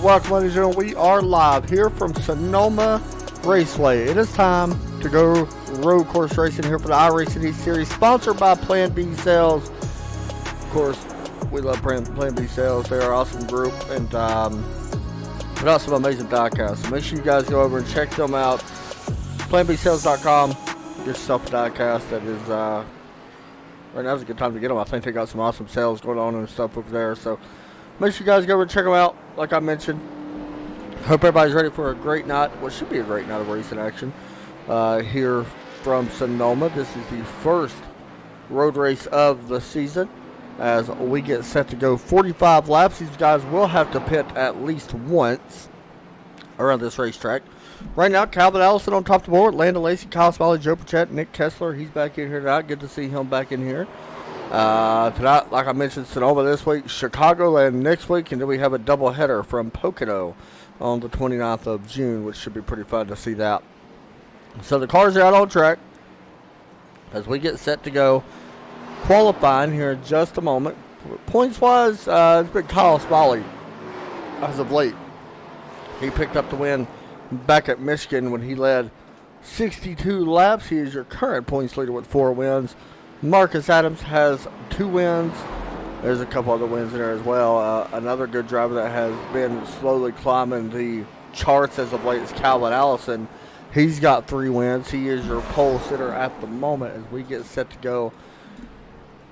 welcome, ladies and gentlemen. We are live here from Sonoma Raceway. It is time to go road course racing here for the Iracing series, sponsored by Plan B Sales. Of course, we love Plan B Sales. They are an awesome group and put out some amazing diecasts. So make sure you guys go over and check them out. PlanBSales.com. Get yourself a diecast. That is right now is a good time to get them. I think they got some awesome sales going on and stuff over there. So make sure you guys go over and check them out. Like I mentioned, hope everybody's ready for a great night. What should be a great night of racing action here from Sonoma. This is the first road race of the season as we get set to go 45 laps. These guys will have to pit at least once around this racetrack. Right now, Calvin Allison on top of the board. Landon Lacey, Kyle Smalley, Joe Pachette, Nick Kessler. He's back in here tonight. Good to see him back in here. Tonight, like I mentioned, Sonoma this week, Chicagoland next week, and then we have a doubleheader from Pocono on the 29th of June, which should be pretty fun to see that. So the cars are out on track as we get set to go qualifying here in just a moment. Points-wise, it's been Kyle Smalley as of late. He picked up the win back at Michigan when he led 62 laps. He is your current points leader with 4 wins. Marcus Adams has 2 wins. There's a couple other wins in there as well. Another good driver that has been slowly climbing the charts as of late is Calvin Allison. He's got 3 wins. He is your pole sitter at the moment as we get set to go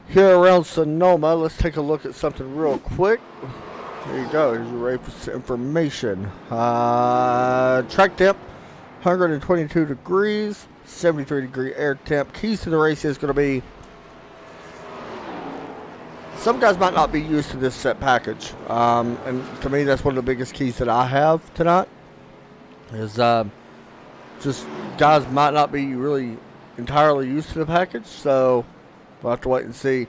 here around Sonoma. Let's take a look at something real quick. There you go. Here's your race information. Track temp, 122 degrees, 73 degree air temp. Keys to the race is going to be, some guys might not be used to this set package. And to me, that's one of the biggest keys that I have tonight. Is just guys might not be really entirely used to the package. So we'll have to wait and see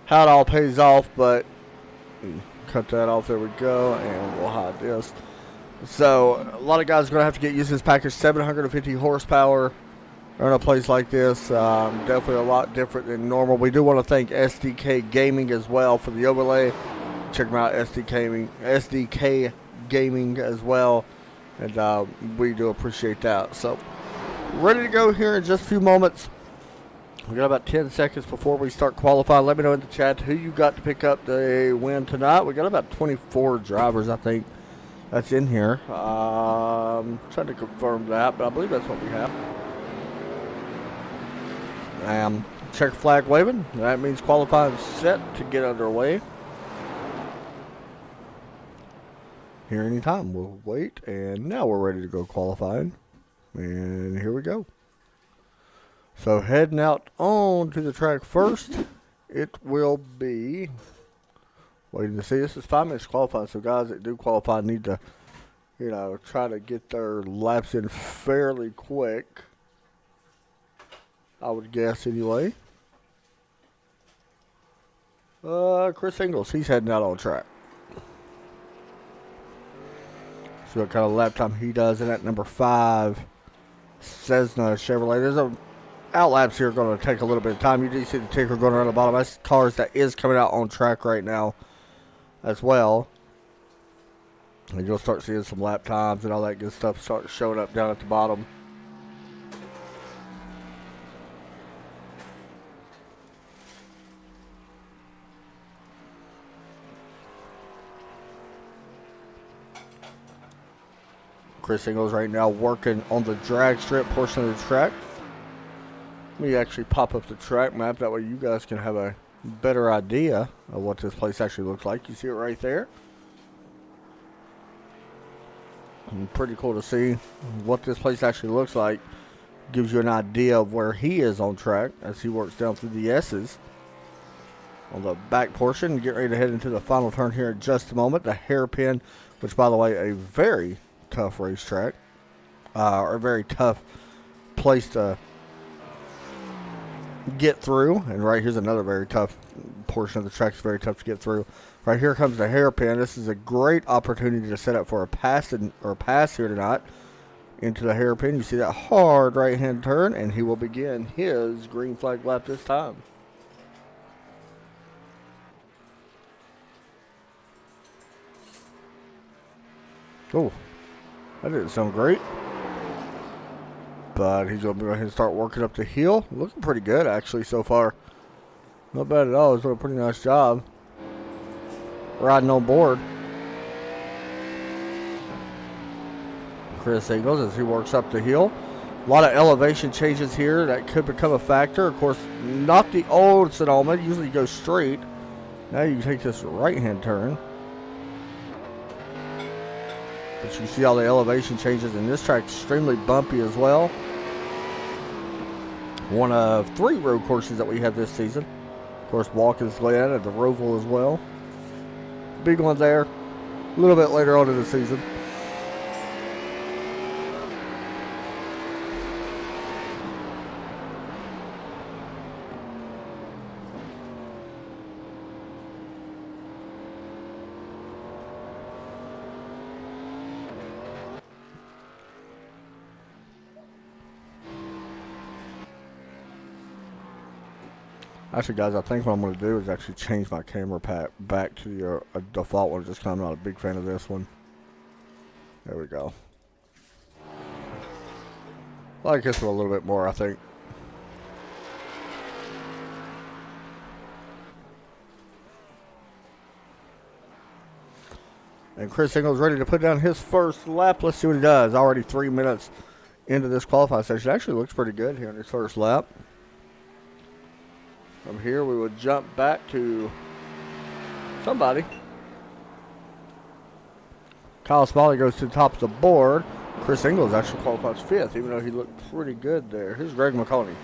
how it all pays off. But cut that off. There we go. And we'll hide this. So a lot of guys are going to have to get used to this package. 750 horsepower. In a place like this, definitely a lot different than normal. We do want to thank SDK Gaming as well for the overlay. Check them out, SDK Gaming as well, and we do appreciate that. So, ready to go here in just a few moments. We got about 10 seconds before we start qualifying. Let me know in the chat who you got to pick up the win tonight. We got about 24 drivers, I think, that's in here. Trying to confirm that, but I believe that's what we have. Check flag waving. That means qualifying set to get underway. Here anytime. We'll wait. And now we're ready to go qualifying. And here we go. So heading out on to the track first. It will be waiting to see. This is 5 minutes qualifying. So guys that do qualify need to, try to get their laps in fairly quick. I would guess anyway. Chris Ingles, he's heading out on track. See what kind of lap time he does in that number 5 Cessna Chevrolet. There's a out laps here going to take a little bit of time. You do see the ticker going around the bottom. That's cars that is coming out on track right now as well. And you'll start seeing some lap times and all that good stuff start showing up down at the bottom. Chris Ingles right now working on the drag strip portion of the track. Let me actually pop up the track map. That way you guys can have a better idea of what this place actually looks like. You see it right there. And pretty cool to see what this place actually looks like. Gives you an idea of where he is on track as he works down through the S's. On the back portion, get ready to head into the final turn here in just a moment. The Hairpin, which by the way, a very tough racetrack, or a very tough place to get through. And right here's another very tough portion of the track. It's very tough to get through. Right here comes the Hairpin. This is a great opportunity to set up for a pass here tonight into the Hairpin. You see that hard right hand turn, and he will begin his green flag lap this time. Oh, that didn't sound great. But he's going to go ahead and start working up the hill. Looking pretty good, actually, so far. Not bad at all. He's doing a pretty nice job riding on board. Chris Ingles as he works up the hill. A lot of elevation changes here that could become a factor. Of course, not the old Sonoma. Usually you go straight. Now you take this right-hand turn. But you see all the elevation changes, and this track extremely bumpy as well. One of 3 road courses that we have this season. Of course, Watkins Glen and the Roval as well. Big one there. A little bit later on in the season. Actually, guys, I think what I'm going to do is actually change my camera back to your default one, just because I'm not a big fan of this one. There we go. I like this one a little bit more, I think. And Chris Ingles ready to put down his first lap. Let's see what he does. Already 3 minutes into this qualifying session. Actually looks pretty good here in his first lap. From here, we will jump back to somebody. Kyle Smalley goes to the top of the board. Chris Ingles actually qualifies 5th, even though he looked pretty good there. Here's Greg McConaughey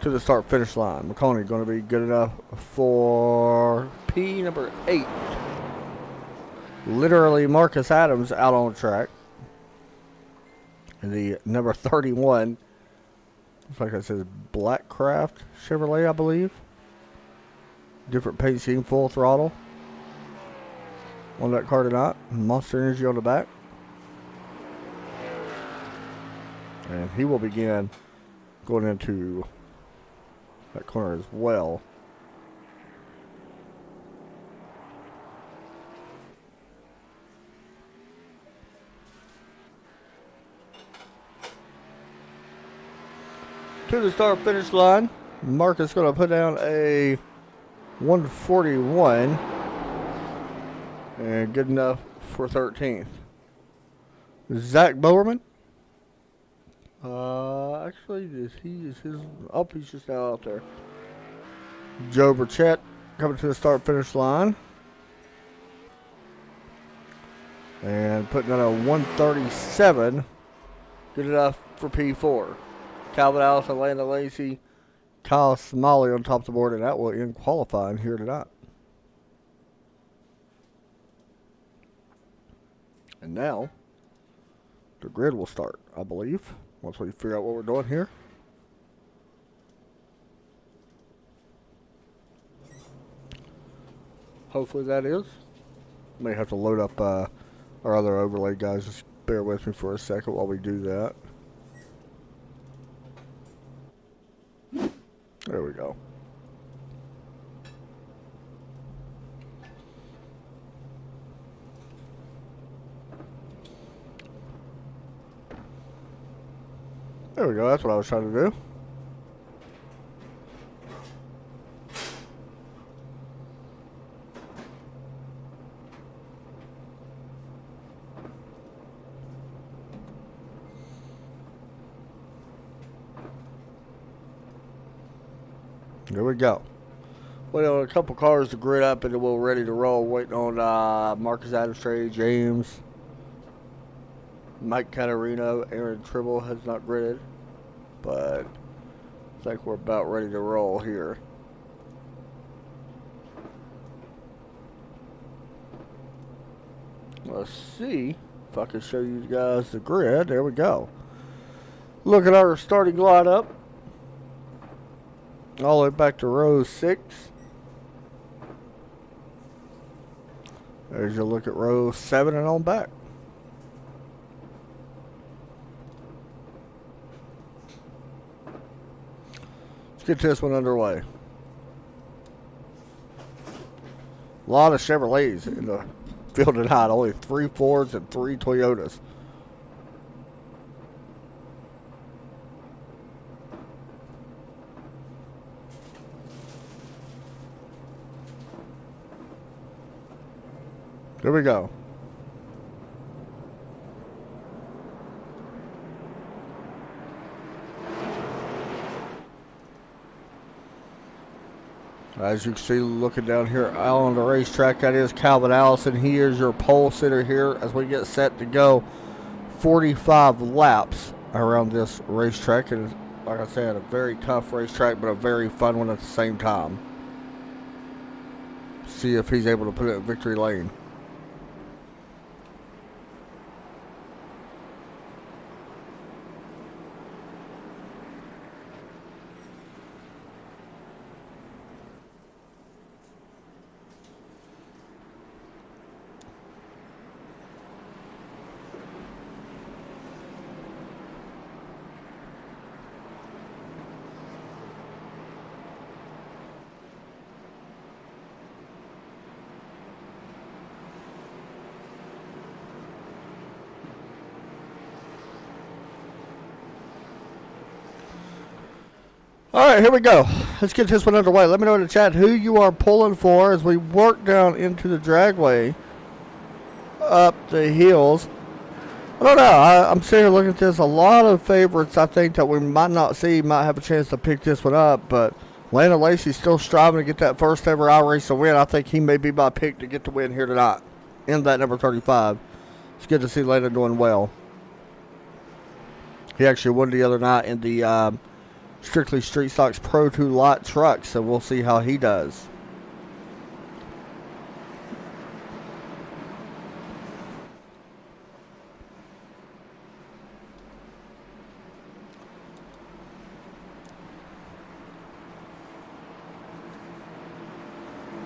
to the start-finish line. McConaughey going to be good enough for P number 8. Literally Marcus Adams out on the track. And the number 31. Looks like it says Blackcraft Chevrolet, I believe. Different paint scheme, full throttle on that car tonight. Monster Energy on the back. And he will begin going into that corner as well. To the start finish line, Marcus going to put down a 141 and good enough for 13th. Zach Bowerman. Actually, he's just out there. Joe Burchett coming to the start finish line and putting on a 137, good enough for P4. Calvin Allison, Landon Lacey, Kyle Smalley on top of the board, and that will end qualifying here tonight. And now, the grid will start, I believe, once we figure out what we're doing here. Hopefully that is. May have to load up our other overlay, guys. Just bear with me for a second while we do that. There we go. There we go. That's what I was trying to do. There we go. Waiting on a couple cars to grid up and then we're ready to roll. Waiting on Marcus Adams, Trey James, Mike Katharina, Aaron Tribble has not gridded. But I think we're about ready to roll here. Let's see if I can show you guys the grid. There we go. Look at our starting lineup. All the way back to row 6. There's your look at row 7 and on back. Let's get this one underway. A lot of Chevrolets in the field tonight. Only 3 Fords and 3 Toyotas. Here we go. As you can see, looking down here on the racetrack, that is Calvin Allison. He is your pole sitter here as we get set to go 45 laps around this racetrack. And like I said, a very tough racetrack, but a very fun one at the same time. See if he's able to put it in victory lane. All right, here we go. Let's get this one underway. Let me know in the chat who you are pulling for as we work down into the dragway up the hills. I don't know. I'm sitting here looking at this. A lot of favorites I think that we might not see might have a chance to pick this one up, but Landon Lacey's still striving to get that first ever iRacing win. I think he may be my pick to get the win here tonight in that number 35. It's good to see Landon doing well. He actually won the other night in the Strictly Street Stocks Pro 2 Lot truck, so we'll see how he does.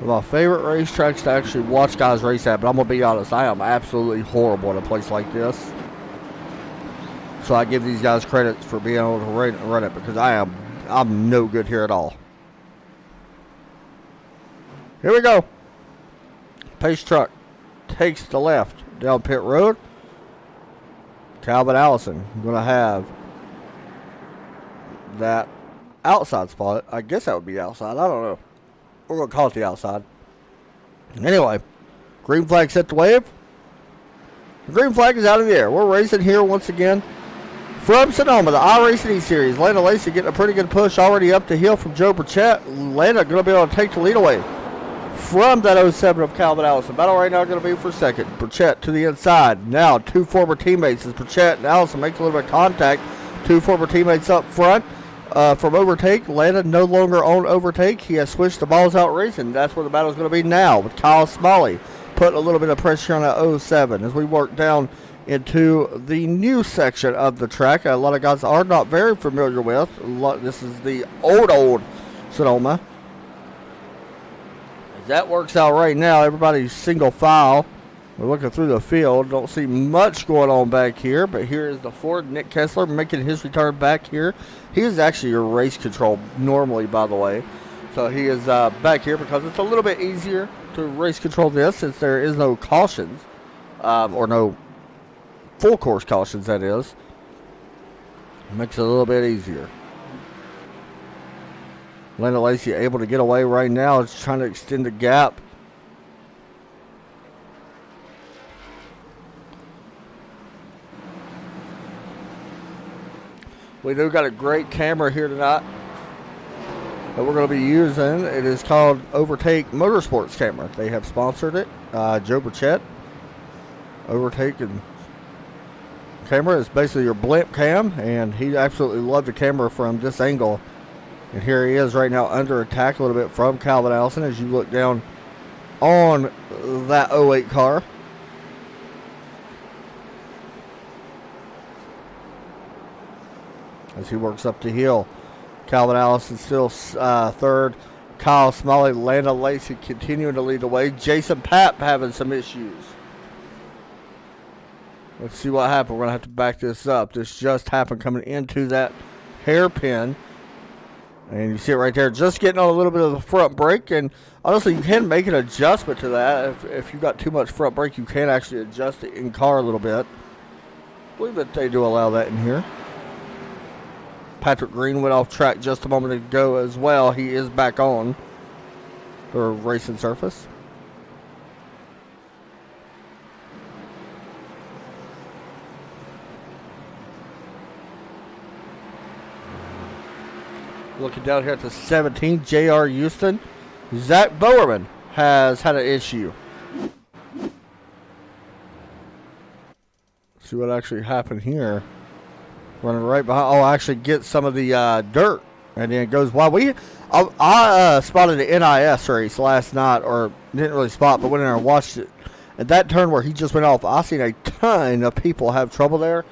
My favorite racetracks to actually watch guys race at, but I'm going to be honest, I am absolutely horrible at a place like this. So I give these guys credit for being able to run it because I'm no good here at all. Here we go. Pace truck takes the left down pit road. Calvin Allison going to have that outside spot. I guess that would be outside. I don't know. We're going to call it the outside. Anyway, green flag set to wave. The green flag is out of the air. We're racing here once again from Sonoma, the iRacing E-Series. Landon Lacey getting a pretty good push already up the hill from Joe Burchett. Landon going to be able to take the lead away from that 07 of Calvin Allison. Battle right now going to be for second. Burchett to the inside. Now 2 former teammates as Burchett and Allison make a little bit of contact. 2 former teammates up front. From Overtake, Landon no longer on Overtake. He has switched the balls out racing. That's where the battle is going to be now with Kyle Smalley putting a little bit of pressure on that 07 as we work down into the new section of the track. A lot of guys are not very familiar with. This is the old Sonoma. As that works out right now, everybody's single file. We're looking through the field. Don't see much going on back here, but here is the Ford. Nick Kessler making his return back here. He is actually your race control normally, by the way. So he is back here because it's a little bit easier to race control this since there is no cautions, or no full course cautions, that is. Makes it a little bit easier. Landon Lacey able to get away right now. It's trying to extend the gap. We do got a great camera here tonight that we're going to be using. It is called Overtake Motorsports camera. They have sponsored it. Joe Burchett. Overtake and camera is basically your blimp cam, and he absolutely loved the camera from this angle. And here he is right now under attack a little bit from Calvin Allison as you look down on that 08 car. As he works up the hill. Calvin Allison still third. Kyle Smalley, Landon Lacey continuing to lead the way. Jason Papp having some issues. Let's see what happened. We're going to have to back this up. This just happened coming into that hairpin. And you see it right there, just getting on a little bit of the front brake. And honestly, you can make an adjustment to that. If you've got too much front brake, you can actually adjust it in car a little bit. I believe that they do allow that in here. Patrick Green went off track just a moment ago as well. He is back on the racing surface. Looking down here at the 17, J.R. Houston. Zach Bowerman has had an issue. See what actually happened here. Running right behind. Oh, actually get some of the dirt. And then it goes wide. I spotted the NIS race last night, or didn't really spot, but went in there and watched it. At that turn where he just went off, I seen a ton of people have trouble there.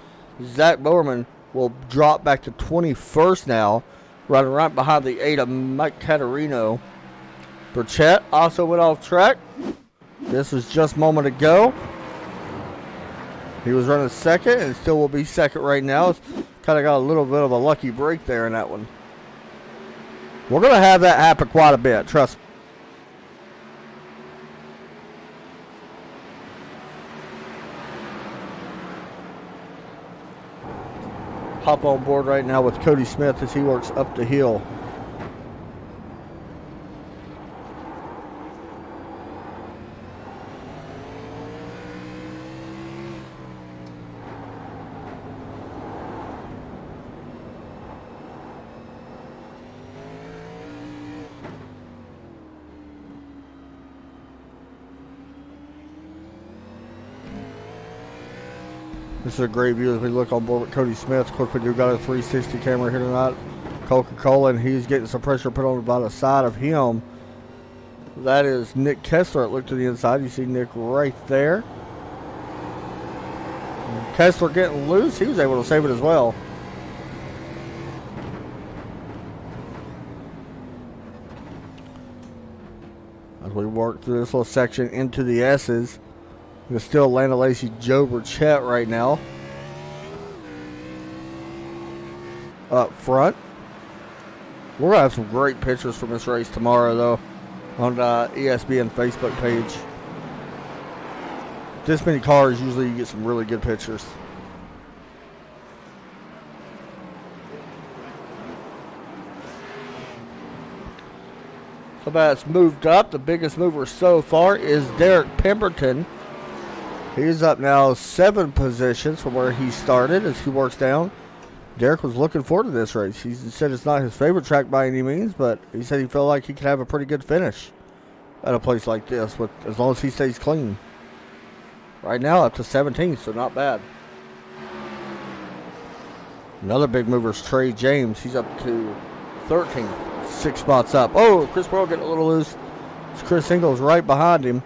Zach Bowerman will drop back to 21st now. Running right behind the 8 of Mike Katharina. Burchett also went off track. This was just a moment ago. He was running second and still will be second right now. It's kind of got a little bit of a lucky break there in that one. We're going to have that happen quite a bit, trust me. Hop on board right now with Cody Smith as he works up the hill. This is a great view as we look on board with Cody Smith. Of course, we do got a 360 camera here tonight. Coca-Cola, and he's getting some pressure put on by the side of him. That is Nick Kessler. Look to the inside. You see Nick right there. And Kessler getting loose. He was able to save it as well. As we work through this little section into the S's. There's still Lana Lacey, Joe Burchett right now. Up front. We're going to have some great pictures from this race tomorrow, though, on the ESPN Facebook page. This many cars, usually you get some really good pictures. So that's moved up. The biggest mover so far is Derek Pemberton. He's up now 7 positions from where he started as he works down. Derek was looking forward to this race. He said it's not his favorite track by any means, but he said he felt like he could have a pretty good finish at a place like this, as long as he stays clean. Right now up to 17th, so not bad. Another big mover is Trey James. He's up to 13th, 6 spots up. Oh, Chris Pearl getting a little loose. Chris Ingles right behind him.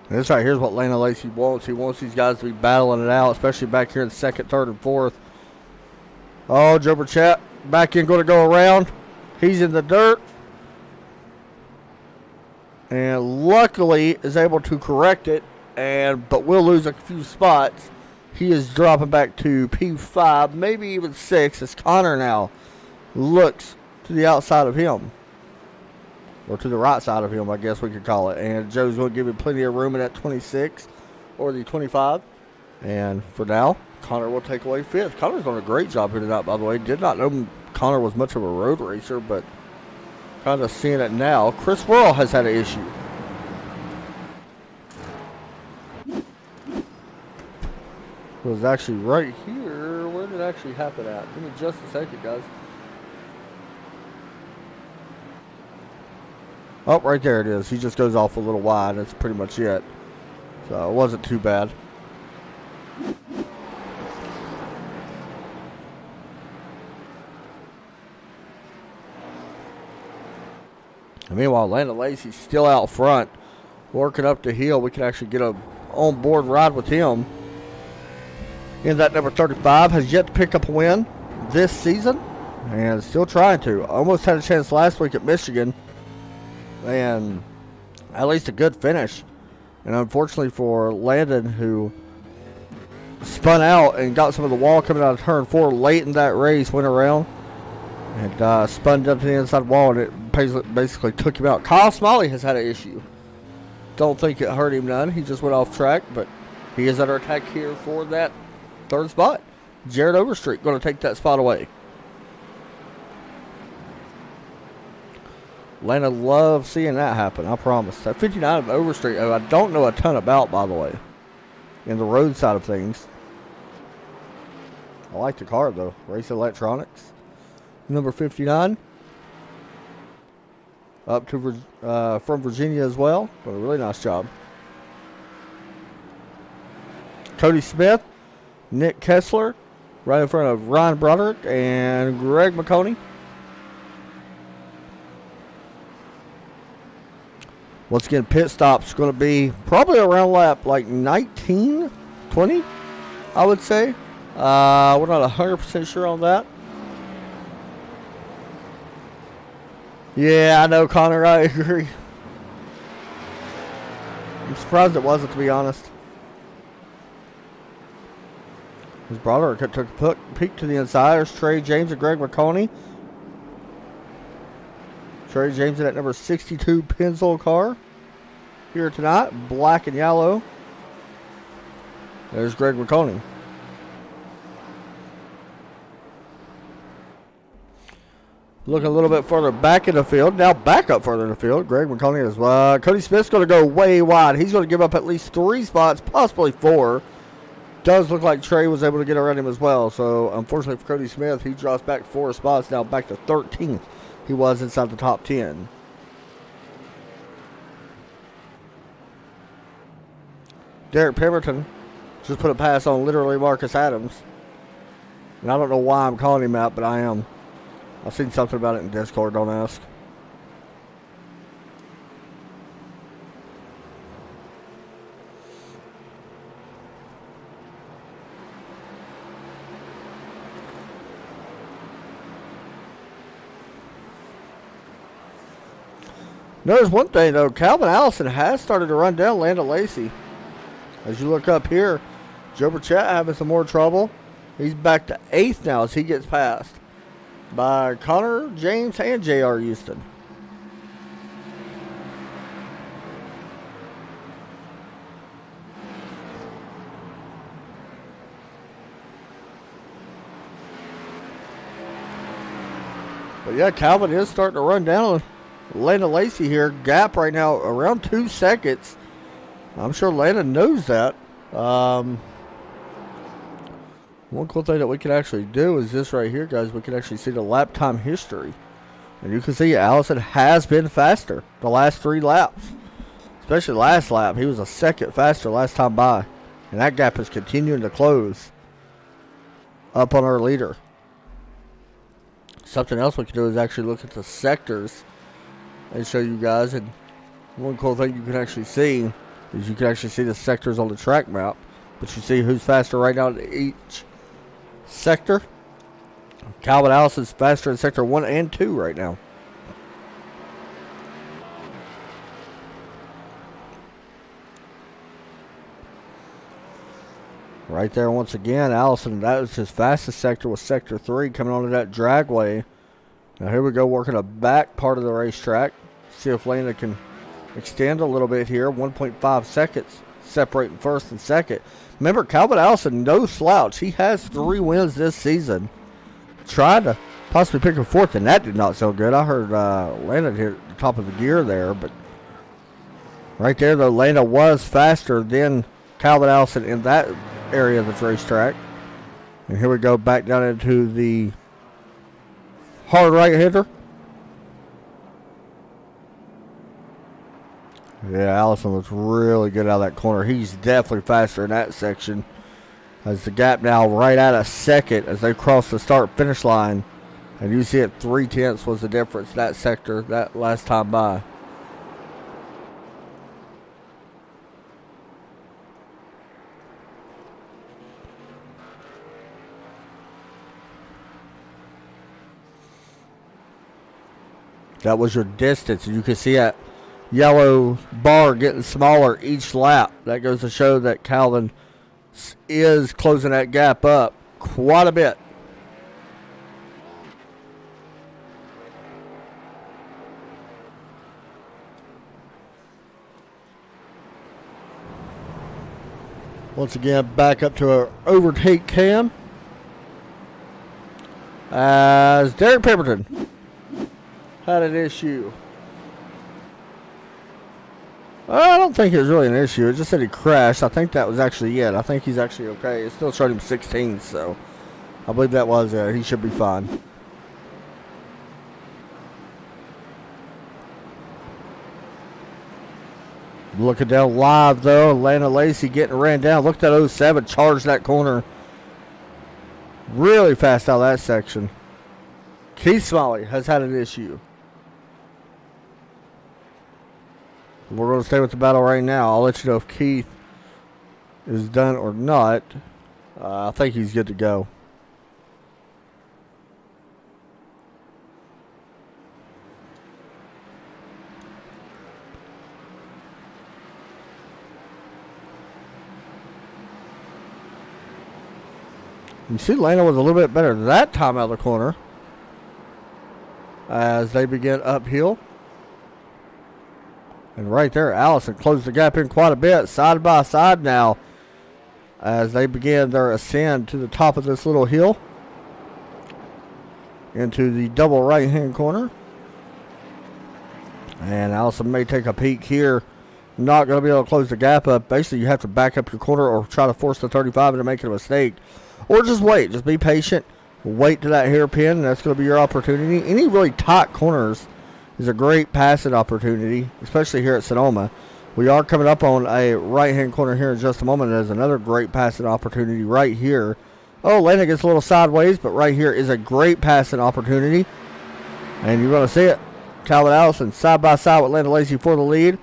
And this right here is what Lana Lacey wants. He wants these guys to be battling it out, especially back here in second, third, and fourth. Oh, Joe Burchett back in, going to go around. He's in the dirt. And luckily is able to correct it, but will lose a few spots. He is dropping back to P5, maybe even 6, as Connor now looks to the outside of him. Or to the right side of him, I guess we could call it. And Joe's going to give him plenty of room in that 26 or the 25. And for now, Connor will take away 5th. Connor's done a great job here tonight, by the way. Did not know Connor was much of a road racer, but kind of seeing it now. Chris Worrell has had an issue. It was actually right here. Where did it actually happen at? Give me just a second, guys. Oh, right there it is. He just goes off a little wide. That's pretty much it. So it wasn't too bad. And meanwhile, Lana Lacey's still out front, working up the hill. We can actually get a on-board ride with him. And that number 35 has yet to pick up a win this season, and still trying to. Almost had a chance last week at Michigan. And at least a good finish. And unfortunately for Landon, who spun out and got some of the wall coming out of turn 4 late in that race, went around and spun up to the inside wall, and it basically took him out. Kyle Smalley has had an issue. Don't think it hurt him none. He just went off track, but he is under attack here for that third spot. Jared Overstreet going to take that spot away. Lana loves seeing that happen, I promise. That 59 of Overstreet, I don't know a ton about, by the way, in the road side of things. I like the car, though. Race Electronics. Number 59. Up to from Virginia as well. But a really nice job. Cody Smith, Nick Kessler, right in front of Ryan Broderick and Greg McConey. Once again, pit stop's going to be probably around lap like 19, 20, I would say. We're not 100% sure on that. Yeah, I know, Connor. I agree. I'm surprised it wasn't, to be honest. His brother took a peek to the inside. There's Trey James and Greg McConey. Trey James in that number 62 Pennzoil car here tonight. Black and yellow. There's Greg McConey. Looking a little bit further back in the field. Now back up further in the field. Greg McConey as well. Cody Smith's going to go way wide. He's going to give up at least 3 spots, possibly 4. Does look like Trey was able to get around him as well. So, unfortunately for Cody Smith, he drops back 4 spots. Now back to 13th. He was inside the top 10. Derek Pemberton just put a pass on literally Marcus Adams. And I don't know why I'm calling him out, but I am. I've seen something about it in Discord, don't ask. Notice one thing, though. Calvin Allison has started to run down Landon Lacey. As you look up here, Joe Burchett having some more trouble. He's back to 8th now as he gets passed by Connor James and J.R. Houston. But yeah, Calvin is starting to run down Landon Lacey here. Gap right now around 2 seconds. I'm sure Landon knows that. One cool thing that we can actually do is this right here, guys. We can actually see the lap time history. And you can see Allison has been faster the last 3 laps. Especially last lap. He was a second faster last time by. And that gap is continuing to close up on our leader. Something else we can do is actually look at the sectors and show you guys. And one cool thing you can actually see is you can actually see the sectors on the track map. But you see who's faster right now in each sector. Calvin Allison's faster in sector 1 and 2 right now. Right there once again, Allison, that was his fastest sector, was sector 3 coming onto that dragway. Now here we go, working the back part of the racetrack. See if Lena can extend a little bit here. 1.5 seconds separating first and second. Remember, Calvin Allison, no slouch. He has 3 wins this season. Tried to possibly pick a 4th, and that did not so good. I heard Lena hit the top of the gear there, but right there, though, Lena was faster than Calvin Allison in that area of the racetrack. And here we go back down into the hard right-hander. Yeah, Allison looks really good out of that corner. He's definitely faster in that section. As the gap now right at a second as they cross the start-finish line. And you see it, 0.3 was the difference that sector that last time by. That was your distance. And you can see that yellow bar getting smaller each lap. That goes to show that Calvin is closing that gap up quite a bit. Once again, back up to our overtake cam. As Derek Pemberton had an issue. I don't think it was really an issue. It just said he crashed. I think that was actually it. I think he's actually okay. It still showed him 16, so I believe that was it. He should be fine. Looking down live, though. Lana Lacey getting ran down. Look at that 07 charge that corner. Really fast out of that section. Keith Smalley has had an issue. We're going to stay with the battle right now. I'll let you know if Keith is done or not. I think he's good to go. You see Lana was a little bit better that time out of the corner as they begin uphill. And right there, Allison closed the gap in quite a bit, side by side now, as they begin their ascend to the top of this little hill into the double right-hand corner. And Allison may take a peek here. Not going to be able to close the gap up. Basically, you have to back up your corner or try to force the 35 into making a mistake. Or just wait. Just be patient. Wait to that hairpin, and that's going to be your opportunity. Any really tight corners is a great passing opportunity, especially here at Sonoma. We are coming up on a right-hand corner here in just a moment. There's another great passing opportunity right here. Oh, Lana gets a little sideways, but right here is a great passing opportunity. And you're going to see it. Calvin Allison side by side with Lana Lacey for the lead.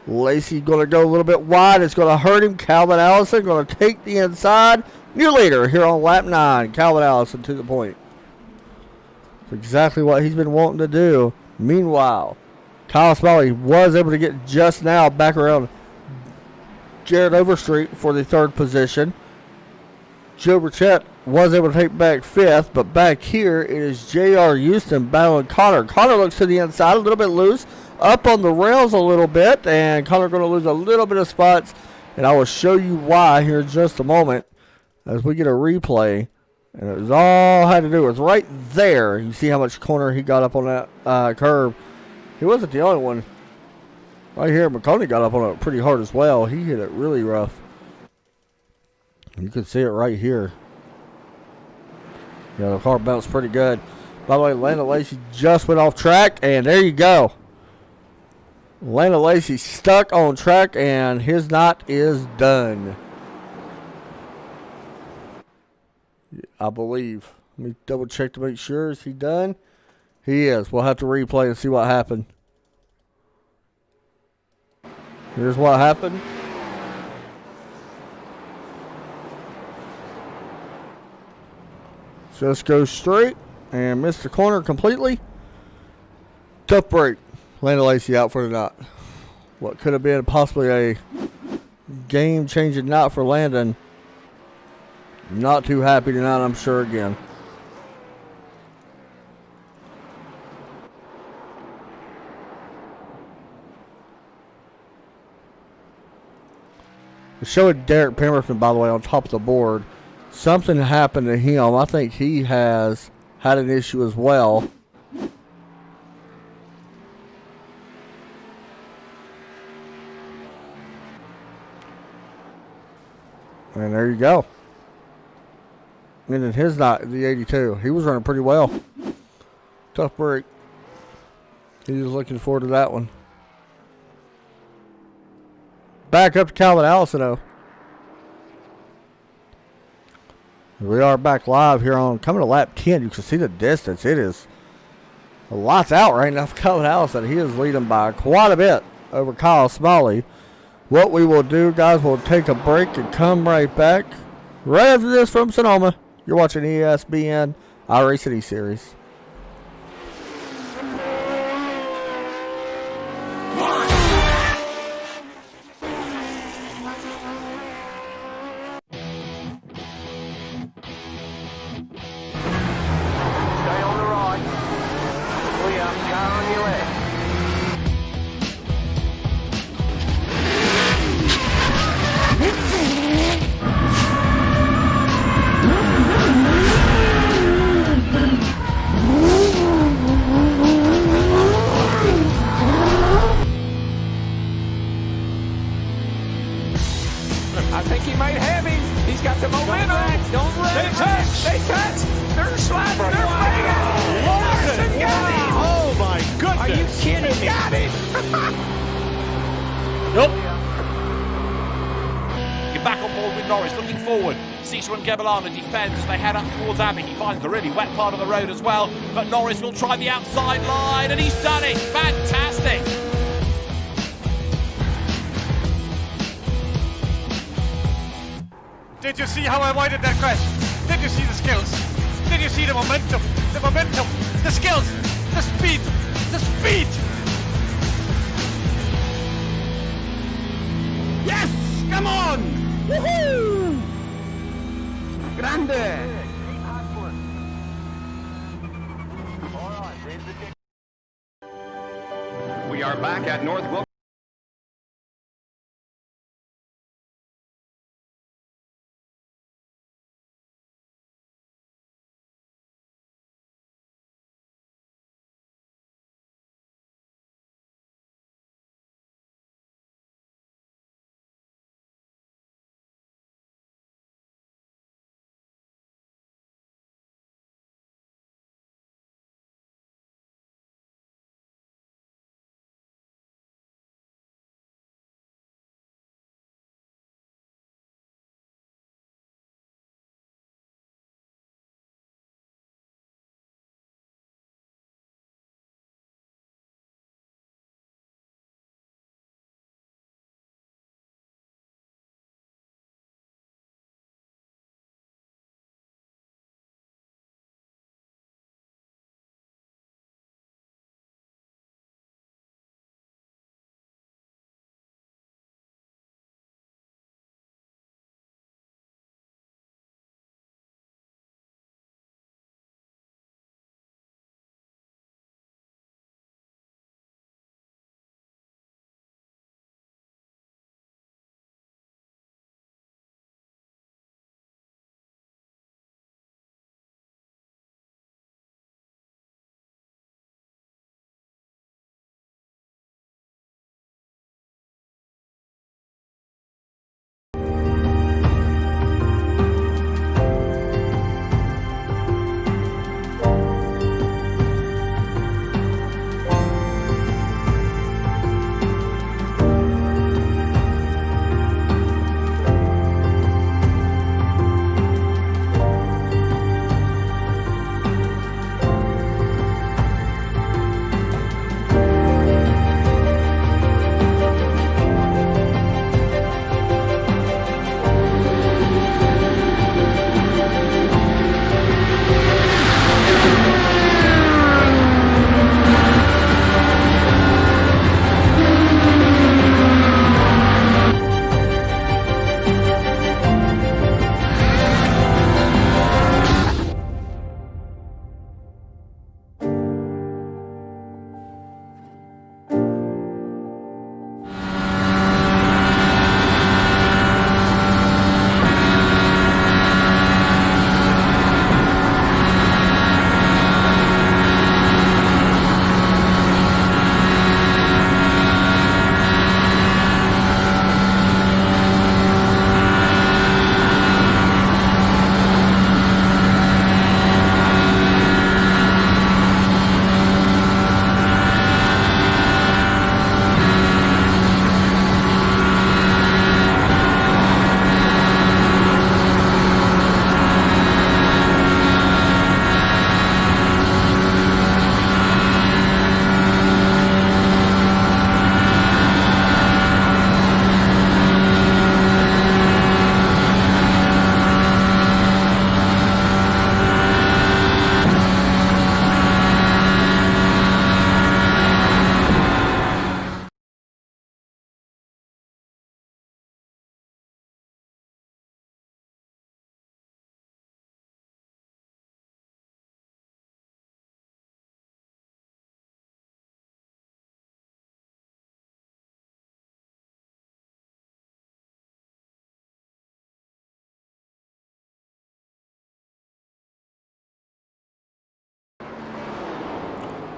Lacey going to go a little bit wide. It's going to hurt him. Calvin Allison going to take the inside. New leader here on lap 9. Calvin Allison to the point. That's exactly what he's been wanting to do. Meanwhile, Kyle Smalley was able to get just now back around Jared Overstreet for the 3rd position. Joe Rechlicz was able to take back 5th, but back here it is J.R. Houston battling Connor. Connor looks to the inside, a little bit loose, up on the rails a little bit, and Connor going to lose a little bit of spots, and I will show you why here in just a moment as we get a replay. And it was all had to do with right there. You see how much corner he got up on that curve. He wasn't the only one. Right here, McConaughey got up on it pretty hard as well. He hit it really rough. You can see it right here. Yeah, the car bounced pretty good. By the way, Lana Lacey just went off track, and there you go. Lana Lacey stuck on track, and his night is done. I believe. Let me double check to make sure. Is he done? He is. We'll have to replay and see what happened. Here's what happened. Just go straight and miss the corner completely. Tough break. Lana Lacey out for the night. What could have been possibly a game-changing night for Landon. Not too happy tonight, I'm sure, again. Showing Derek Pemberton, by the way, on top of the board. Something happened to him. I think he has had an issue as well. And there you go. And in his night, the 82, he was running pretty well. Tough break. He was looking forward to that one. Back up to Calvin Allison, though. We are back live here on coming to lap 10. You can see the distance. It is a lot's out right now for Calvin Allison. He is leading by quite a bit over Kyle Smalley. What we will do, guys, we'll take a break and come right back. Right after this from Sonoma. You're watching ESPN Iracing Series. I think he might have him. He's got the momentum. Don't wreck. They touch. They touch. They're sliding. They're banging. Larson got him. Oh, my goodness. Are you kidding me? Got him. Nope. You're back on board with Norris, looking forward. Cesar and Gebelana defends as they head up towards Abbey. He finds the really wet part of the road as well, but Norris will try the outside line, and he's done it. Fantastic. Did you see how I avoided that crash? Did you see the skills? Did you see the momentum? The momentum, the skills, the speed, the speed! Yes! Come on! Woohoo! Grande! We are back at North Wilkes.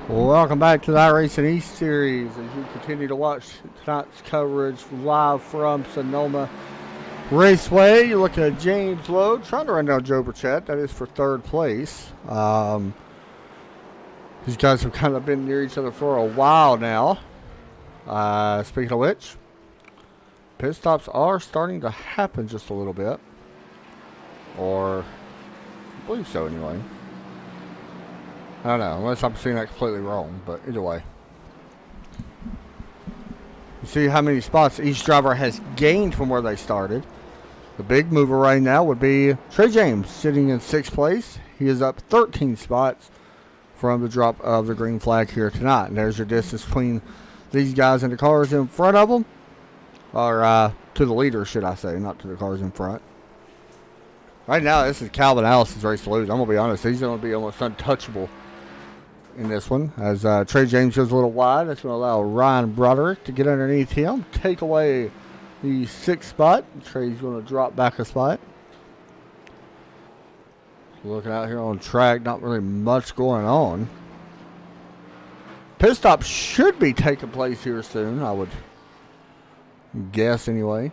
Welcome back to the Iracing East Series as you continue to watch tonight's coverage live from Sonoma Raceway, you're looking at James Lowe trying to run down Joe Burchett. That is for third place. These guys have kind of been near each other for a while now. Speaking of which, pit stops are starting to happen just a little bit. Or, I believe so anyway. I don't know, unless I'm seeing that completely wrong, but either way. You see how many spots each driver has gained from where they started. The big mover right now would be Trey James, sitting in 6th place. He is up 13 spots from the drop of the green flag here tonight. And there's your distance between these guys and the cars in front of them. Or to the leader, should I say, not to the cars in front. Right now, this is Calvin Allison's race to lose. I'm going to be honest, he's going to be almost untouchable in this one. As Trey James goes a little wide, that's going to allow Ryan Broderick to get underneath him, take away the 6th spot. Trey's going to drop back a spot. Looking out here on track, not really much going on. Pit stop should be taking place here soon, I would guess anyway.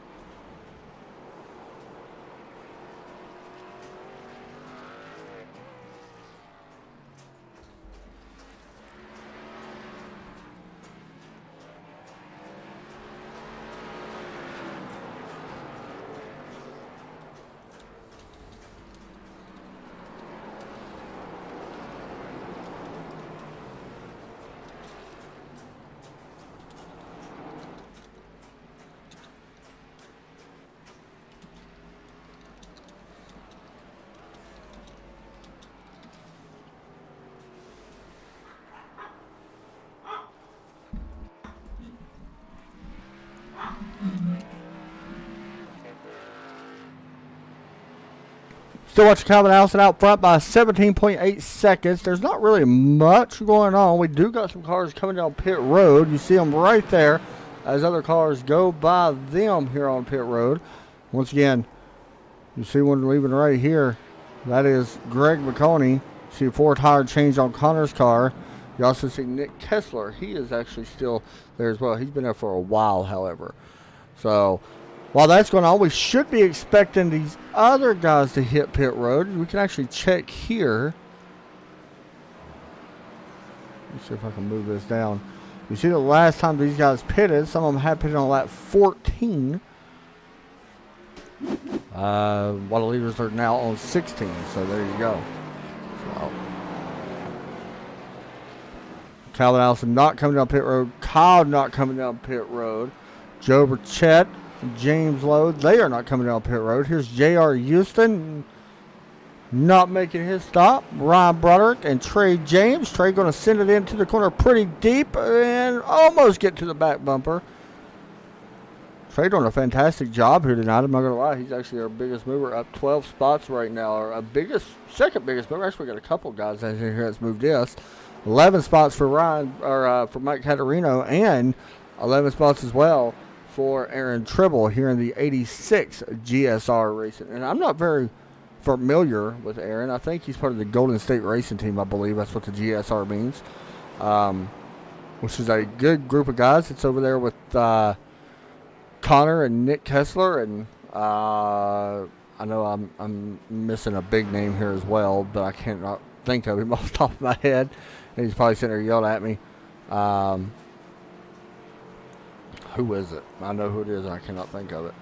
Still watching Calvin Allison out front by 17.8 seconds. There's not really much going on. We do got some cars coming down pit road. You see them right there as other cars go by them here on pit road. Once again, you see one leaving right here. That is Greg McConey. You see a 4-tire change on Connor's car. You also see Nick Kessler. He is actually still there as well. He's been there for a while, however. So while that's going on, we should be expecting these other guys to hit pit road. We can actually check here. Let's see if I can move this down. You see the last time these guys pitted, some of them had pitted on lap 14. While the leaders are now on 16. So there you go. So, Calvin Allison not coming down pit road. Kyle not coming down pit road. Joe Burchett, James Lowe, they are not coming down pit road. Here's J.R. Houston not making his stop. Ryan Broderick and Trey James. Trey going to send it into the corner pretty deep and almost get to the back bumper. Trey doing a fantastic job here tonight. I'm not going to lie. He's actually our biggest mover, up 12 spots right now. Our second biggest mover. Actually, we got a couple guys in here that's moved this. 11 spots for for Mike Katharina, and 11 spots as well for Aaron Tribble here in the 86 GSR Racing. And I'm not very familiar with Aaron. I think he's part of the Golden State Racing Team, I believe. That's what the GSR means. Which is a good group of guys. It's over there with Connor and Nick Kessler. And I know I'm missing a big name here as well, but I can't not think of him off the top of my head. And he's probably sitting there yelling at me. Who is it? I know who it is, and I cannot think of it.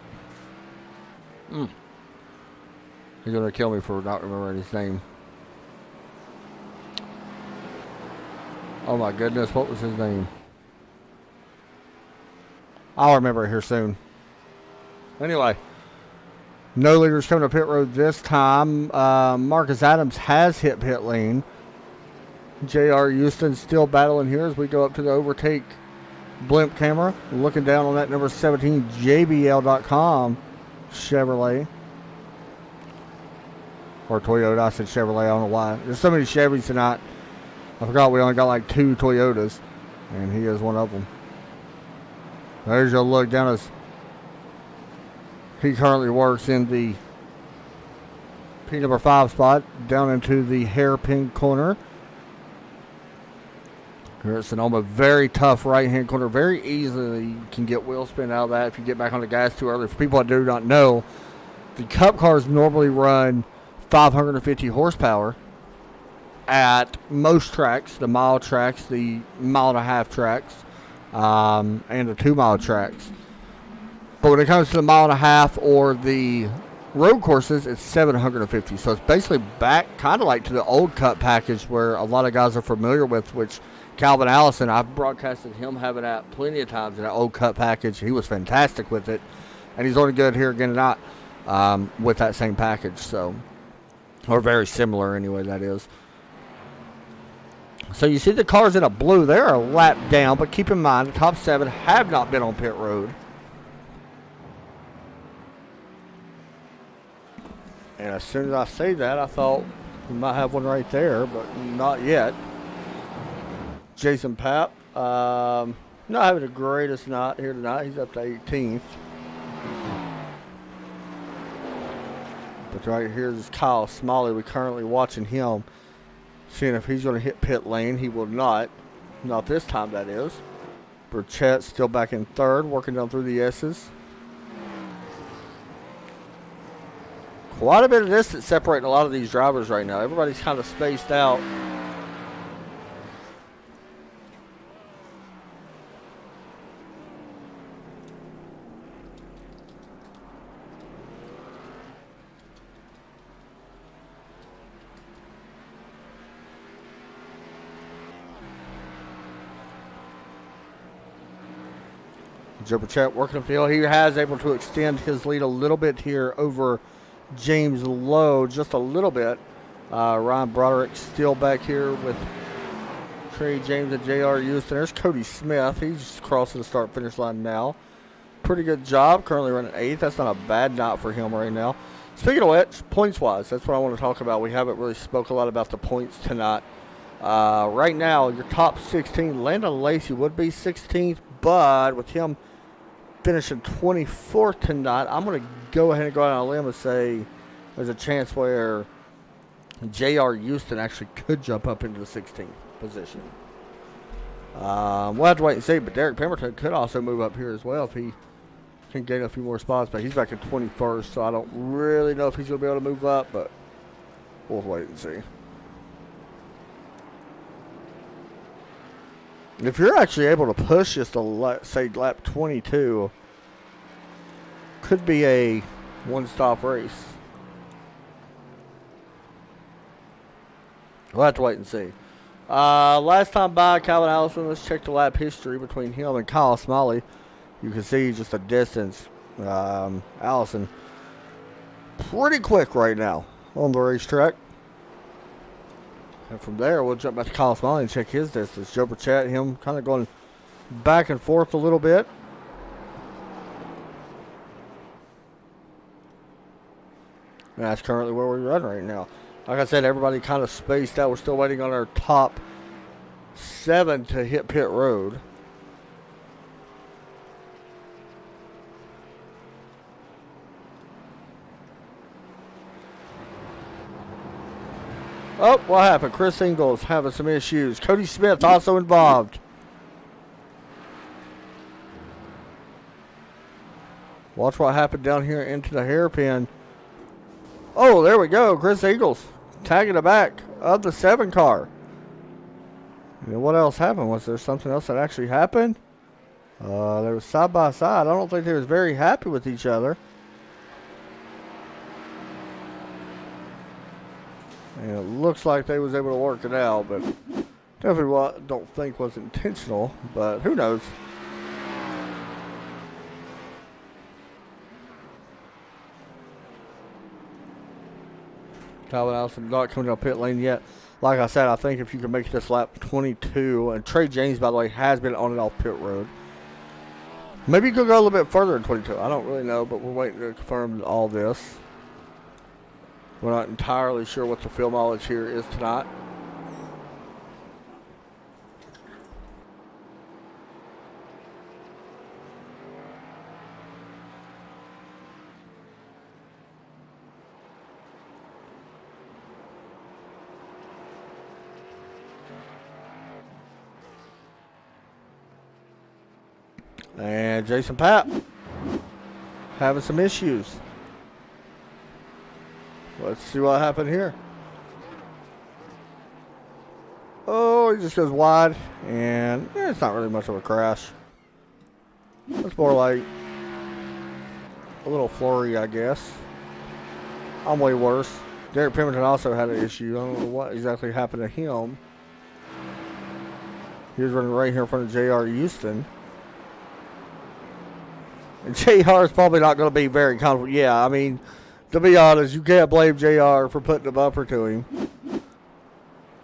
He's going to kill me for not remembering his name. Oh, my goodness. What was his name? I'll remember it here soon. Anyway. No leaders coming to pit road this time. Marcus Adams has hit pit lane. J.R. Houston still battling here as we go up to the overtake blimp camera. Looking down on that number 17 JBL.com Chevrolet. Or Toyota. I said Chevrolet. I don't know why. There's so many Chevys tonight. I forgot we only got like 2 Toyotas. And he is one of them. There's your look down as he currently works in the P number 5 spot. Down into the hairpin corner. Here at Sonoma, very tough right-hand corner. Very easily you can get wheel spin out of that if you get back on the gas too early. For people that do not know, the Cup cars normally run 550 horsepower at most tracks, the mile tracks, the mile-and-a-half tracks, and the 2-mile tracks. But when it comes to the mile-and-a-half or the road courses, it's 750. So it's basically back kind of like to the old Cup package where a lot of guys are familiar with, which Calvin Allison, I've broadcasted him having that plenty of times in that old Cup package. He was fantastic with it, and he's only good here again tonight with that same package. So, or very similar anyway, that is. So you see the cars in a blue. They're a lap down, but keep in mind the top 7 have not been on pit road. And as soon as I say that, I thought we might have one right there, but not yet. Jason Papp, not having the greatest night here tonight. He's up to 18th. But right here is Kyle Smalley. We're currently watching him, seeing if he's going to hit pit lane. He will not. Not this time, that is. Broderick still back in 3rd, working down through the S's. Quite a bit of distance separating a lot of these drivers right now. Everybody's kind of spaced out. Broderick working up the hill. He has able to extend his lead a little bit here over James Lowe, just a little bit. Ryan Broderick still back here with Trey James and J.R. Houston. There's Cody Smith. He's crossing the start-finish line now. Pretty good job. Currently running 8th. That's not a bad night for him right now. Speaking of which, points-wise, that's what I want to talk about. We haven't really spoke a lot about the points tonight. Right now, your top 16, Landon Lacey would be 16th, but with him finishing 24th tonight, I'm going to go ahead and go out on a limb and say there's a chance where J.R. Houston actually could jump up into the 16th position. We'll have to wait and see, but Derek Pemberton could also move up here as well if he can gain a few more spots, but he's back in 21st, so I don't really know if he's going to be able to move up, but we'll wait and see. If you're actually able to push just to, say, lap 22, could be a one-stop race. We'll have to wait and see. Last time by Calvin Allison, let's check the lap history between him and Kyle Smalley. You can see just a distance. Allison pretty quick right now on the racetrack. And from there, we'll jump back to Kyle Smalley and check his distance. Joe Broderick, him kind of going back and forth a little bit. And that's currently where we're running right now. Like I said, everybody kind of spaced out. We're still waiting on our top 7 to hit pit road. Oh, what happened? Chris Ingles having some issues. Cody Smith also involved. Watch what happened down here into the hairpin. Oh, there we go. Chris Ingles tagging the back of the 7 car. And what else happened? Was there something else that actually happened? They were side by side. I don't think they was very happy with each other. And it looks like they was able to work it out, but definitely don't think was intentional, but who knows. Calvin Allison not coming to pit lane yet. Like I said, I think if you can make this lap 22, and Trey James, by the way, has been on and off pit road. Maybe you could go a little bit further in 22. I don't really know, but we're waiting to confirm all this. We're not entirely sure what the field mileage here is tonight. And Jason Papp having some issues. Let's see what happened here. Oh, he just goes wide, and it's not really much of a crash. It's more like a little flurry, I guess. I'm way worse. Derek Pemberton also had an issue. I don't know what exactly happened to him. He was running right here in front of JR Houston. And JR is probably not going to be very confident. Yeah, I mean, to be honest, you can't blame JR for putting the bumper to him.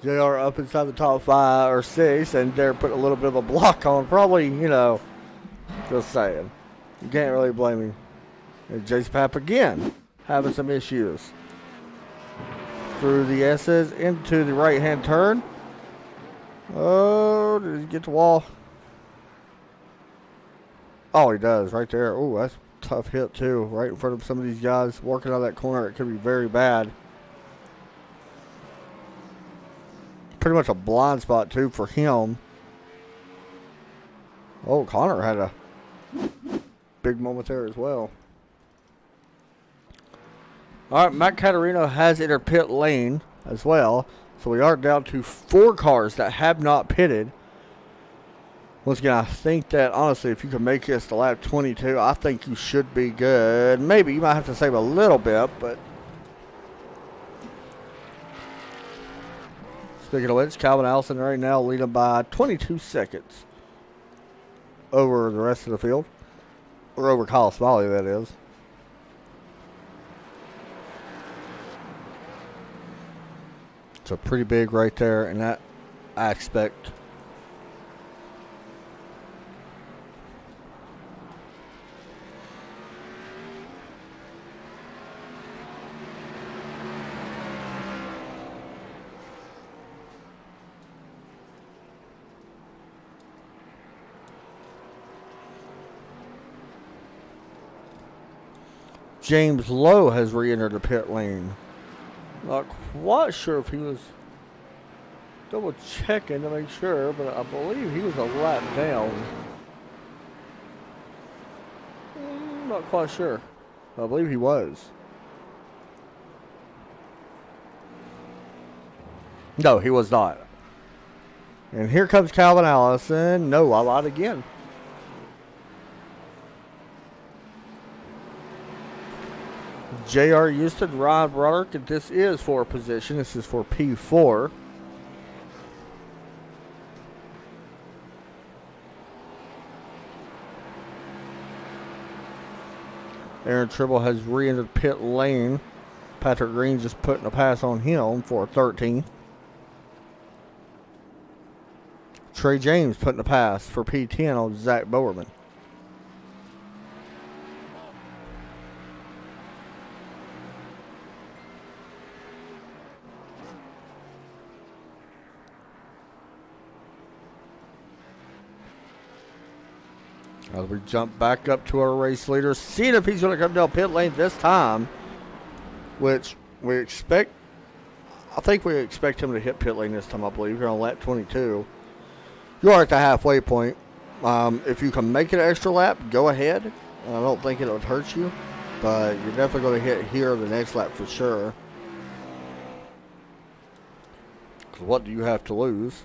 JR up inside the top 5 or 6, and Derek put a little bit of a block on. Probably, you know, just saying. You can't really blame him. And Jason Papp again having some issues. Through the S's into the right-hand turn. Oh, did he get the wall? Oh, he does right there. Oh, that's a tough hit too. Right in front of some of these guys working on that corner. It could be very bad. Pretty much a blind spot too for him. Oh, Connor had a big moment there as well. All right, Matt Katharina has entered pit lane as well. So we are down to 4 cars that have not pitted. Once again, I think that, honestly, if you can make this to lap 22, I think you should be good. Maybe you might have to save a little bit, but... Speaking of which, Calvin Allison right now leading by 22 seconds over the rest of the field. Or over Kyle Smalley, that is. So pretty big right there in that aspect. James Lowe has re-entered the pit lane. Not quite sure if he was double checking to make sure, but I believe he was a lap down. Not quite sure. I believe he was. No, he was not. And here comes Calvin Allison. No, I lied again. JR Houston, Ryan Broderick, and this is for position. This is for P4. Aaron Tribble has re-entered pit lane. Patrick Green just putting a pass on him for 13. Trey James putting a pass for P10 on Zach Bowerman. As we jump back up to our race leader, seeing if he's going to come down pit lane this time, which we expect. I think we expect him to hit pit lane this time, I believe. Here on lap 22. You are at the halfway point. If you can make it an extra lap, go ahead. I don't think it would hurt you, but you're definitely going to hit here the next lap for sure. Because what do you have to lose?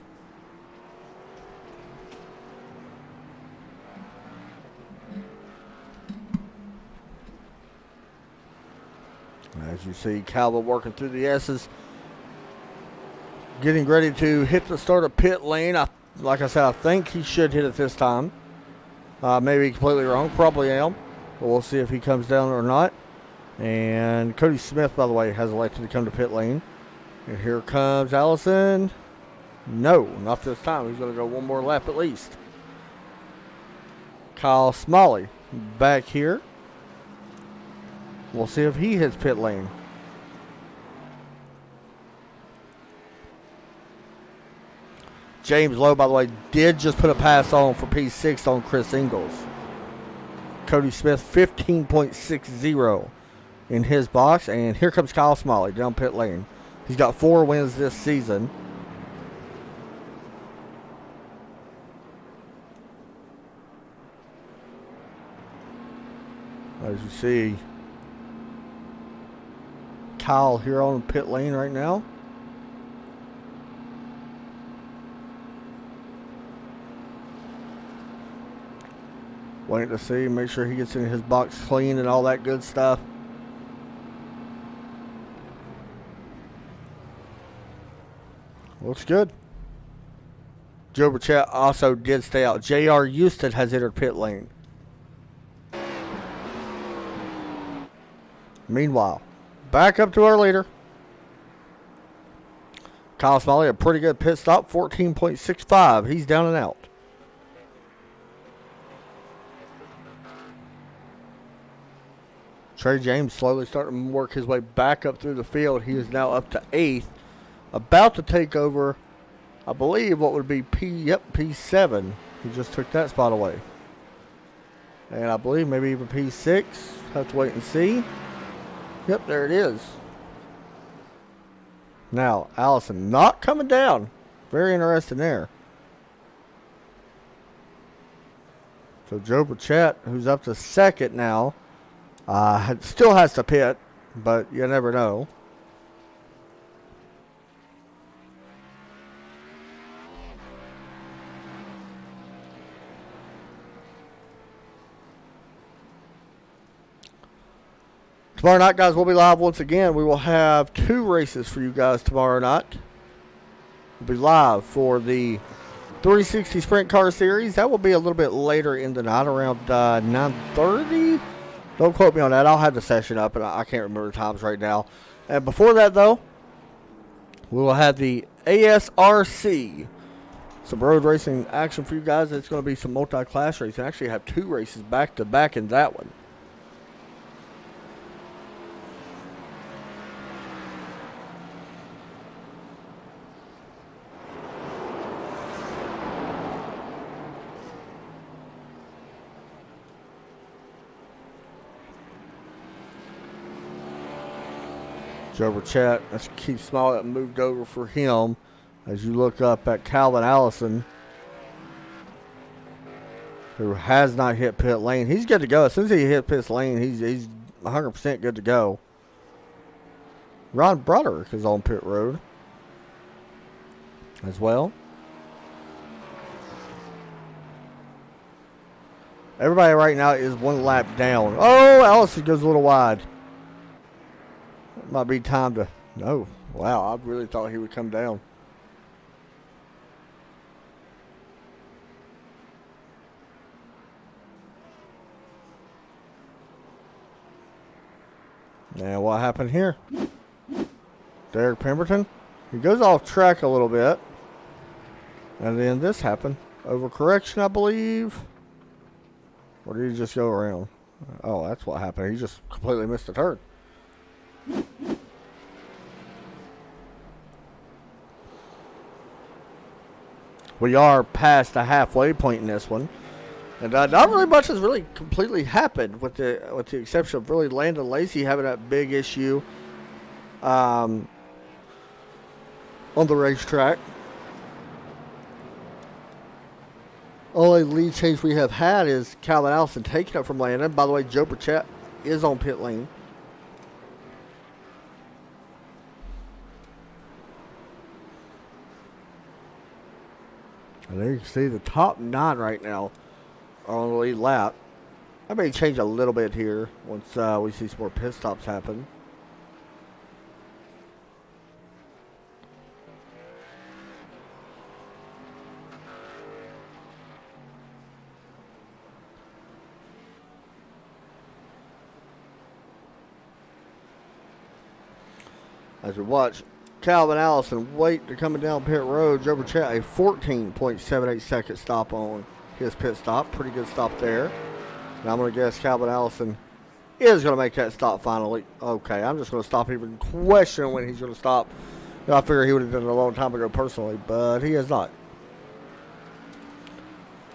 As you see, Calvin working through the S's, getting ready to hit the start of pit lane. Like I said, I think he should hit it this time. Maybe completely wrong. Probably am. But we'll see if he comes down or not. And Cody Smith, by the way, has elected to come to pit lane. And here comes Allison. No, not this time. He's going to go one more lap at least. Kyle Smalley back here. We'll see if he hits pit lane. James Lowe, by the way, did just put a pass on for P6 on Chris Ingles. Cody Smith, 15.60 in his box. And here comes Kyle Smalley down pit lane. He's got 4 wins this season. As you see, Kyle here on pit lane right now. Waiting to see, make sure he gets in his box clean and all that good stuff. Looks good. Joe Burchett also did stay out. J.R. Houston has entered pit lane. Meanwhile, back up to our leader. Kyle Smalley, a pretty good pit stop, 14.65. He's down and out. Trey James slowly starting to work his way back up through the field. He is now up to 8th. About to take over, I believe, what would be P7. He just took that spot away. And I believe maybe even P6. Have to wait and see. Yep, there it is. Now, Allison not coming down. Very interesting there. So Joe Burchett, who's up to 2nd now, still has to pit, but you never know. Tomorrow night, guys, we'll be live once again. We will have 2 races for you guys tomorrow night. We'll be live for the 360 Sprint Car Series. That will be a little bit later in the night, around 9:30. Don't quote me on that. I'll have the session up, and I can't remember the times right now. And before that, though, we will have the ASRC. Some road racing action for you guys. It's going to be some multi-class racing. I actually have 2 races back-to-back in that one. Joe Burchett, let's keep small. That moved over for him. As you look up at Calvin Allison, who has not hit pit lane. He's good to go. As soon as he hit pit lane, he's 100% good to go. Ron Broderick is on pit road as well. Everybody right now is 1 lap down. Oh, Allison goes a little wide. Might be time to... No. Wow, I really thought he would come down. Now, what happened here? Derek Pemberton. He goes off track a little bit. And then this happened. Overcorrection, I believe. Or did he just go around? Oh, that's what happened. He just completely missed the turn. We are past the halfway point in this one, and not really much has really completely happened, with the exception of really Landon Lacey having that big issue on the racetrack. Only lead change we have had is Calvin Allison taking it from Landon. By the way, Joe Burchett is on pit lane. And there you can see the top 9 right now are on the lead lap. I may change a little bit here once we see some more pit stops happen. As we watch Calvin Allison wait to coming down pit road, Joe Burchett a 14.78 second stop on his pit stop. Pretty good stop there. And I'm going to guess Calvin Allison is going to make that stop finally. Okay, I'm just going to stop even questioning when he's going to stop. You know, I figure he would have done it a long time ago personally, but he has not.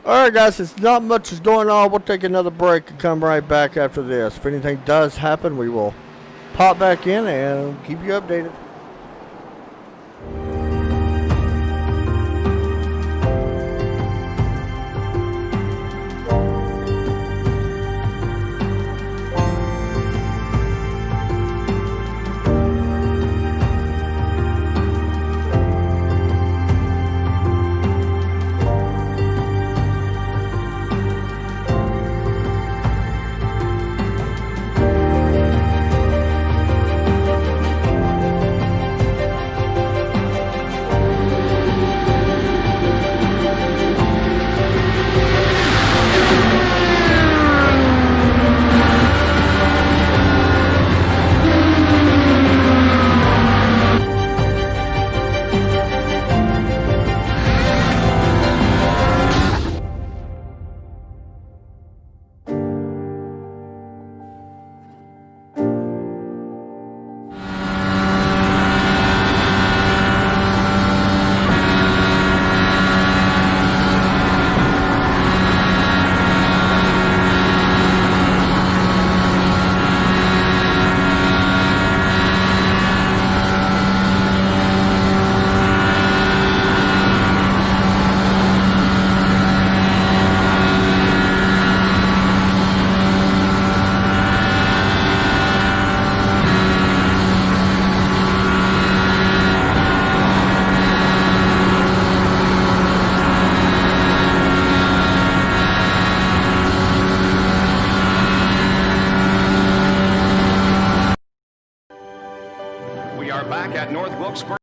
Alright guys, it's not much is going on. We'll take another break and come right back after this. If anything does happen, we will pop back in and keep you updated. are back at North Wilkesboro.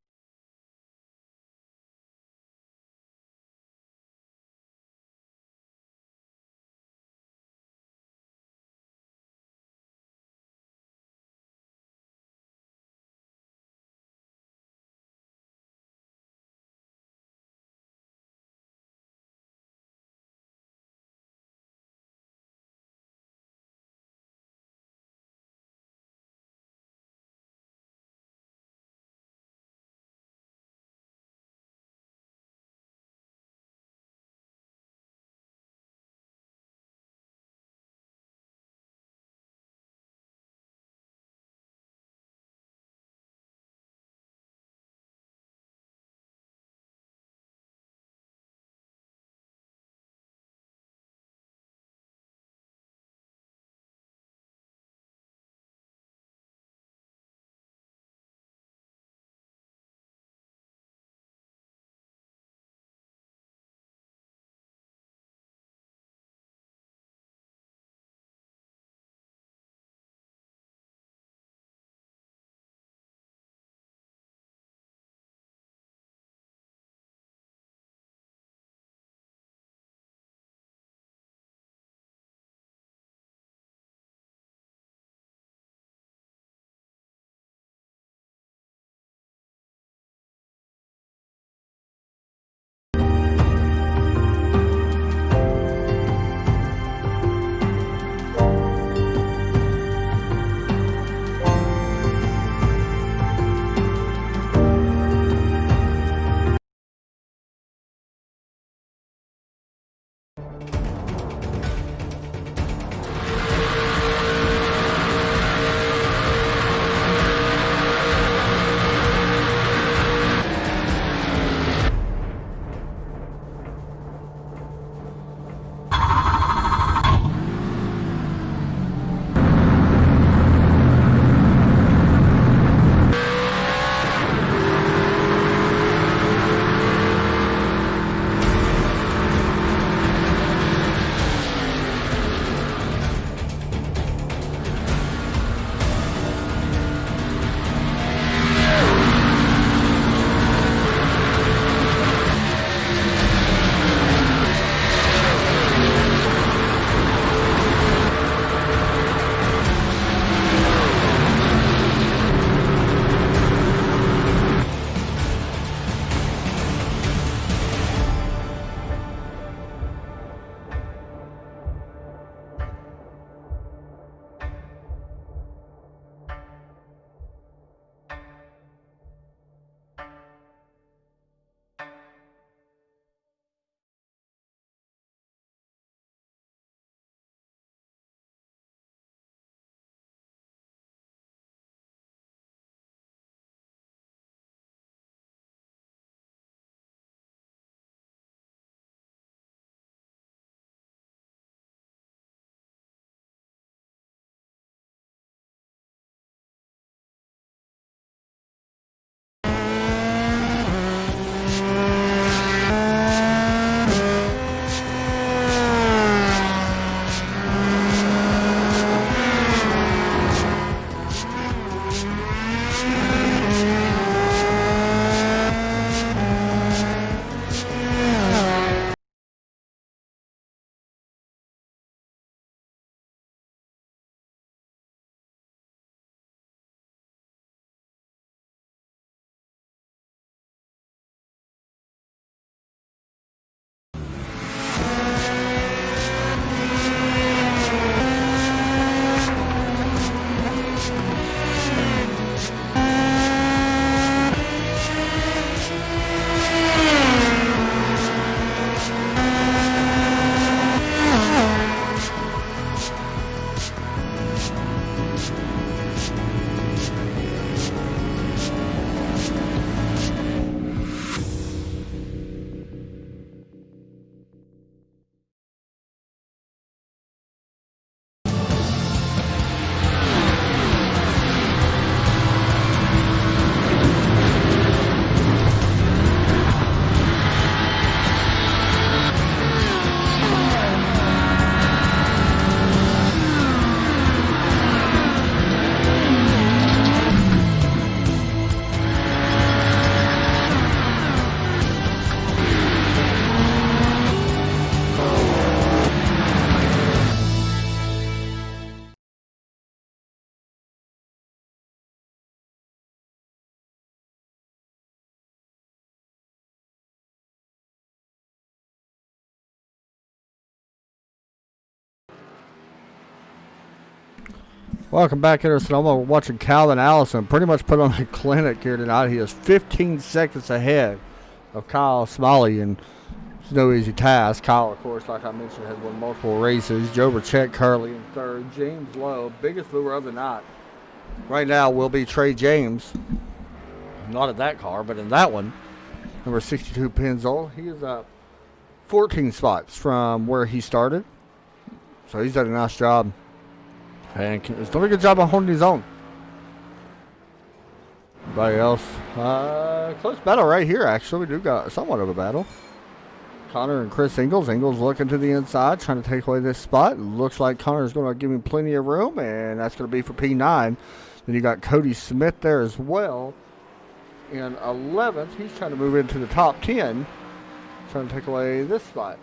Welcome back here to Sonoma. We're watching Calvin Allison pretty much put on a clinic here tonight. He is 15 seconds ahead of Kyle Smalley, and it's no easy task. Kyle, of course, like I mentioned, has won multiple races. Joe Rechlicz currently in third. James Lowe, biggest mover of the night. Right now will be Trey James. Not in that car, but in that one. Number 62 Pennzoil. He is up 14 spots from where he started. So he's done a nice job. And he's doing a good job of holding his own. Everybody else. Close battle right here, actually. We do got somewhat of a battle. Connor and Chris Ingles. Ingles looking to the inside, trying to take away this spot. Looks like Connor's going to give him plenty of room, and that's going to be for P9. Then you got Cody Smith there as well. In 11th, he's trying to move into the top 10, trying to take away this spot.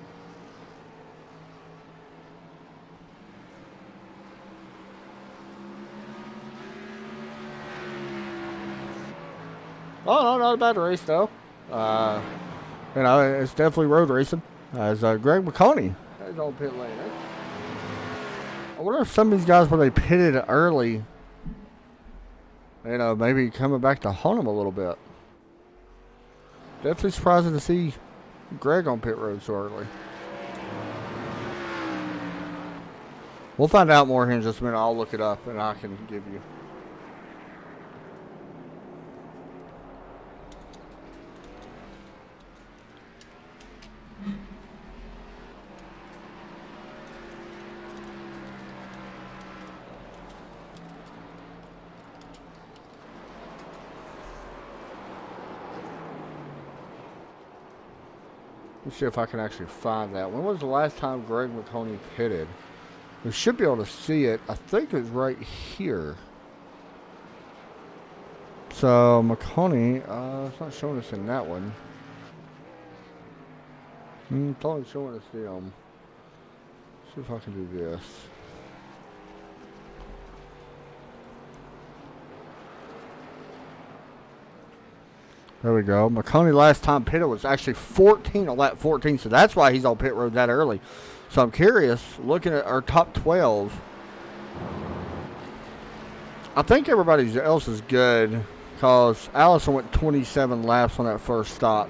Oh, no, not a bad race, though. It's definitely road racing. As Greg McConaughey has on pit lane. I wonder if some of these guys, when they pitted early, maybe coming back to haunt him a little bit. Definitely surprising to see Greg on pit road so early. We'll find out more here in just a minute. I'll look it up and I can give you. Let's see if I can actually find that. When was the last time Greg McConaughey pitted? We should be able to see it. I think it's right here. So, McConaughey, it's not showing us in that one. It's only showing us the, see if I can do this. There we go. McConaughey last time pitted was actually 14 on lap 14, so that's why he's on pit road that early. So I'm curious, looking at our top 12, I think everybody else is good because Allison went 27 laps on that first stop,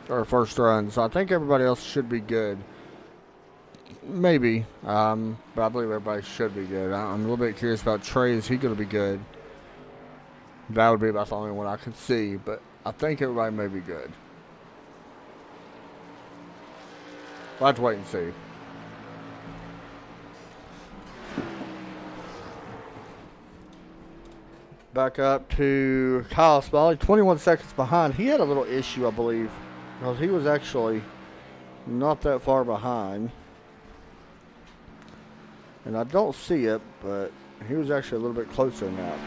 or first run, so I think everybody else should be good. Maybe, but I believe everybody should be good. I'm a little bit curious about Trey. Is he going to be good? That would be about the only one I could see, but I think everybody may be good. We'll have to wait and see. Back up to Kyle Smalley, 21 seconds behind. He had a little issue, I believe, because he was actually not that far behind. And I don't see it, but he was actually a little bit closer than that.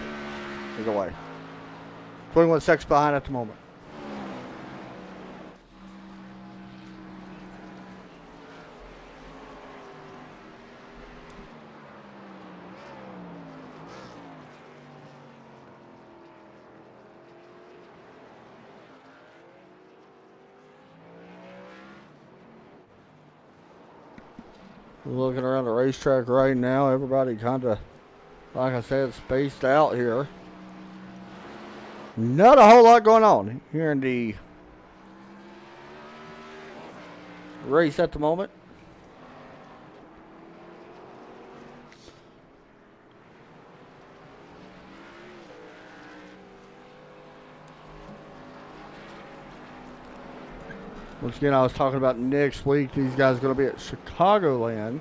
Either way. 21 seconds behind at the moment. Looking around the racetrack right now, everybody kind of, like I said, spaced out here. Not a whole lot going on here in the race at the moment. Once again, I was talking about next week. These guys are going to be at Chicagoland.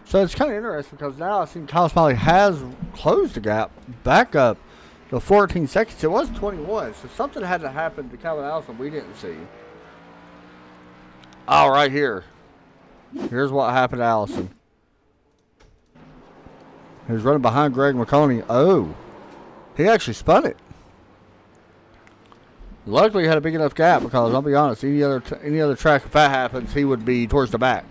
So it's kind of interesting because now I think Kyle Smiley has closed the gap back up to 14 seconds. It was 21, so something had to happen to Calvin Allison we didn't see. Oh, right here. Here's what happened to Allison. He was running behind Greg McConaughey. Oh, he actually spun it. Luckily, he had a big enough gap because I'll be honest, any other track, if that happens, he would be towards the back.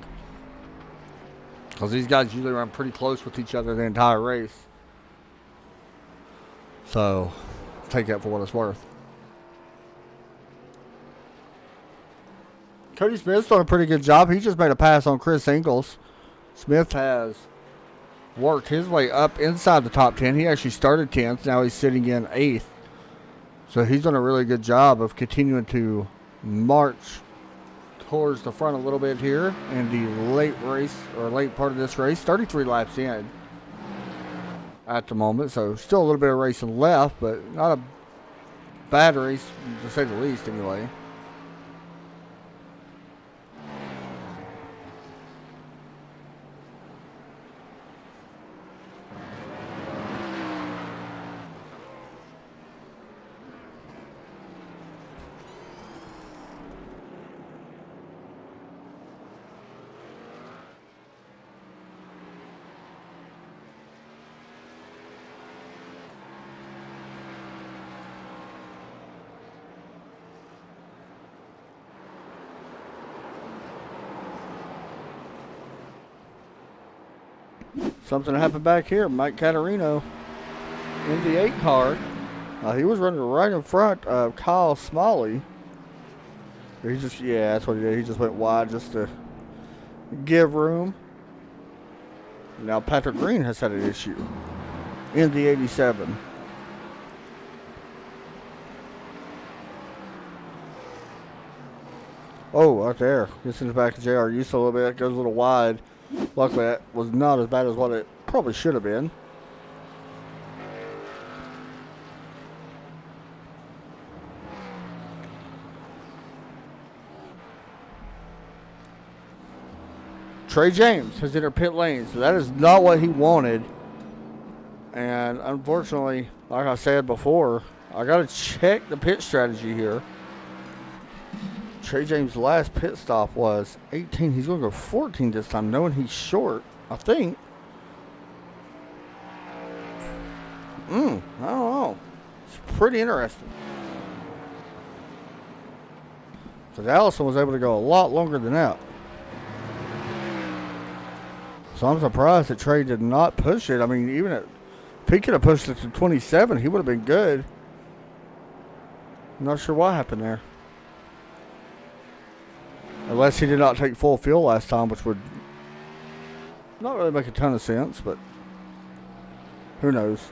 Because these guys usually run pretty close with each other the entire race. So, take that for what it's worth. Cody Smith's done a pretty good job. He just made a pass on Chris Ingles. Smith has worked his way up inside the top 10. He actually started 10th. Now he's sitting in 8th. So he's done a really good job of continuing to march towards the front a little bit here in the late part of this race. 33 laps in at the moment. So still a little bit of racing left, but not a bad race to say the least anyway. Something happened back here. Mike Katharina in the 8 car. He was running right in front of Kyle Smiley. That's what he did. He just went wide just to give room. Now Patrick Green has had an issue in the 87. Oh, right there. Gets in the back of JR Use a little bit. Goes a little wide. Luckily, that was not as bad as what it probably should have been. Trey James has entered pit lane, so that is not what he wanted. And unfortunately, like I said before, I got to check the pit strategy here. Trey James' last pit stop was 18. He's going to go 14 this time, knowing he's short, I think. I don't know. It's pretty interesting. Because Allison was able to go a lot longer than that. So I'm surprised that Trey did not push it. I mean, if he could have pushed it to 27, he would have been good. I'm not sure what happened there. Unless he did not take full fuel last time, which would not really make a ton of sense, but who knows.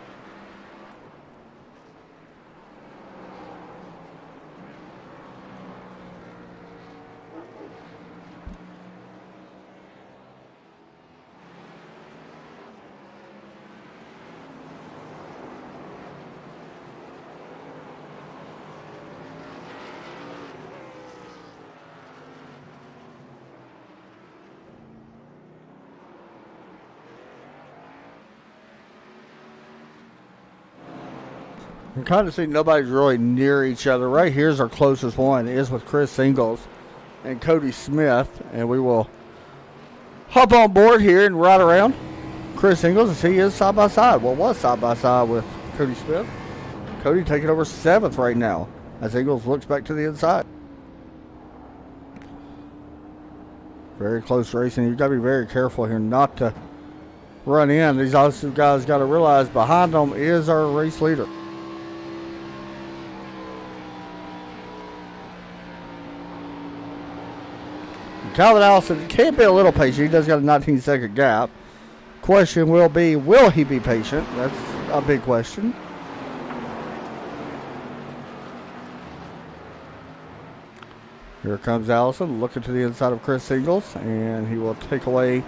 You can kind of see nobody's really near each other. Right here's our closest one, is with Chris Ingles and Cody Smith. And we will hop on board here and ride around Chris Ingles as he is side by side. Well, was side by side with Cody Smith. Cody taking over 7th right now as Ingles looks back to the inside. Very close racing. You've got to be very careful here not to run in. These other guys got to realize behind them is our race leader. Calvin Allison can be a little patient. He does got a 19-second gap. Question will he be patient? That's a big question. Here comes Allison looking to the inside of Chris Ingles, and he will take away,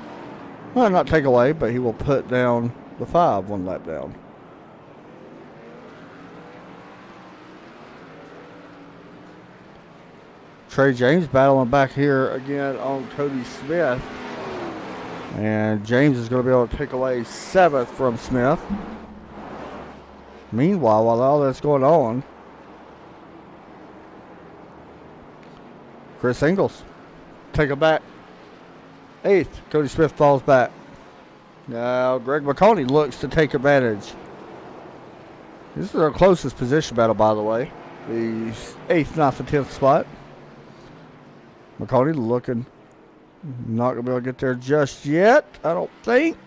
well, not take away, but he will put down the 5 one lap down. Trey James battling back here again on Cody Smith. And James is going to be able to take away 7th from Smith. Meanwhile, while all that's going on, Chris Ingles take it back. 8th. Cody Smith falls back. Now Greg McConaughey looks to take advantage. This is our closest position battle, by the way. The 8th, not the 10th spot. McConaughey looking not going to be able to get there just yet, I don't think.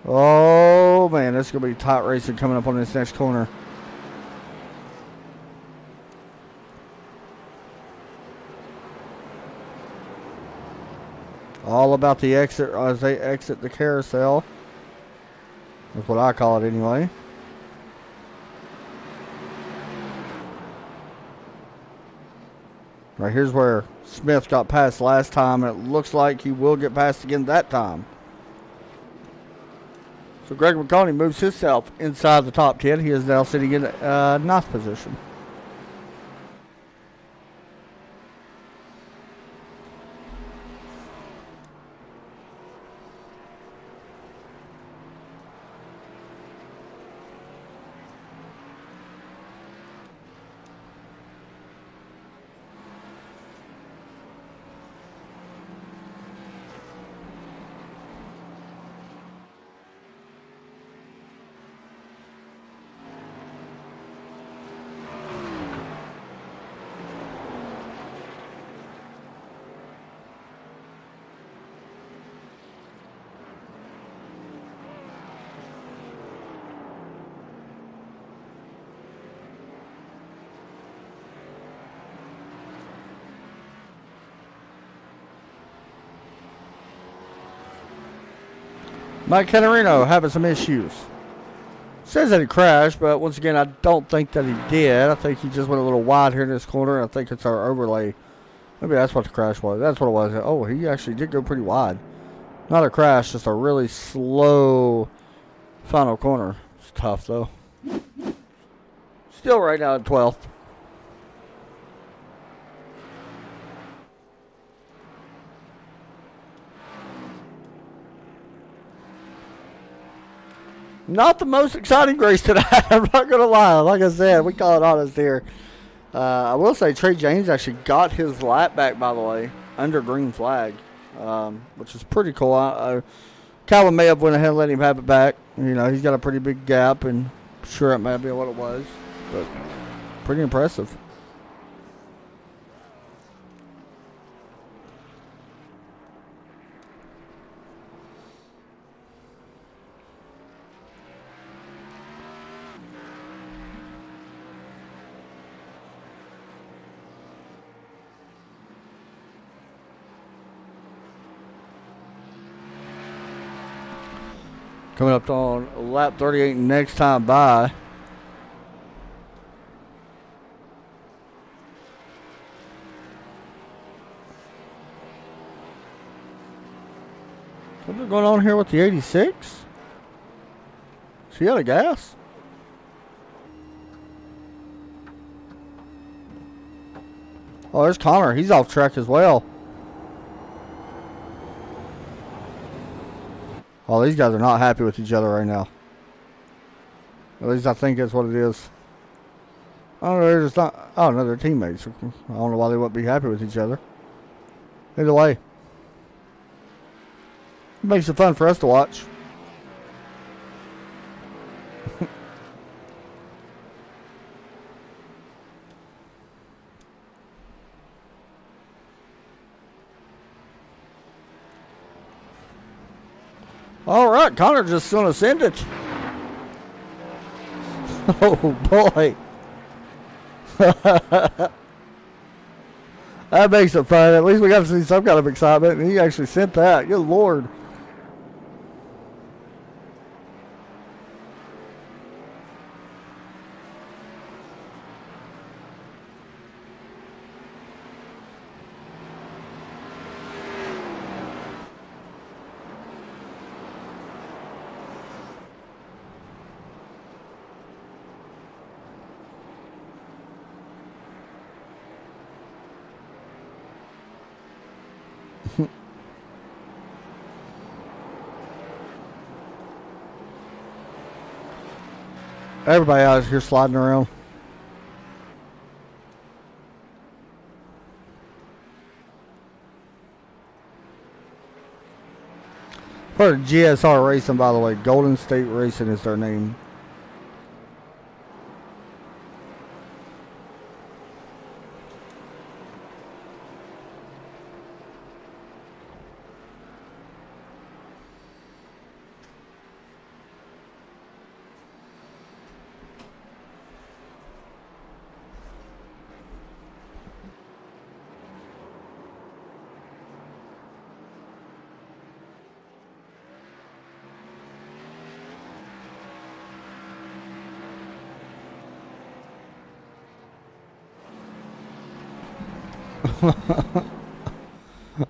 Oh, man, this is going to be tight racing coming up on this next corner. All about the exit as they exit the carousel. That's what I call it anyway. Right here's where Smith got past last time. It looks like he will get past again that time. So Greg McConaughey moves himself inside the top 10. He is now sitting in 9th position. Mike Katharina having some issues. Says that he crashed, but once again, I don't think that he did. I think he just went a little wide here in this corner. I think it's our overlay. Maybe that's what the crash was. That's what it was. Oh, he actually did go pretty wide. Not a crash, just a really slow final corner. It's tough, though. Still right now at 12th. Not the most exciting race tonight. I'm not going to lie. Like I said, we call it honest here. I will say Trey James actually got his lap back, by the way, under green flag, which is pretty cool. Calvin may have went ahead and let him have it back. You know, he's got a pretty big gap, and I'm sure it might be what it was, but pretty impressive. Coming up on lap 38 next time by. Something going on here with the 86? Is he out of gas? Oh, there's Connor. He's off track as well. Oh, these guys are not happy with each other right now. At least I think that's what it is. I don't know, they're just not. Oh, no, they're teammates. I don't know why they wouldn't be happy with each other. Either way, it makes it fun for us to watch. All right, Connor just going to send it. Oh, boy. That makes it fun. At least we got to see some kind of excitement, and he actually sent that. Good Lord. Everybody out here sliding around. For GSR Racing, by the way, Golden State Racing is their name.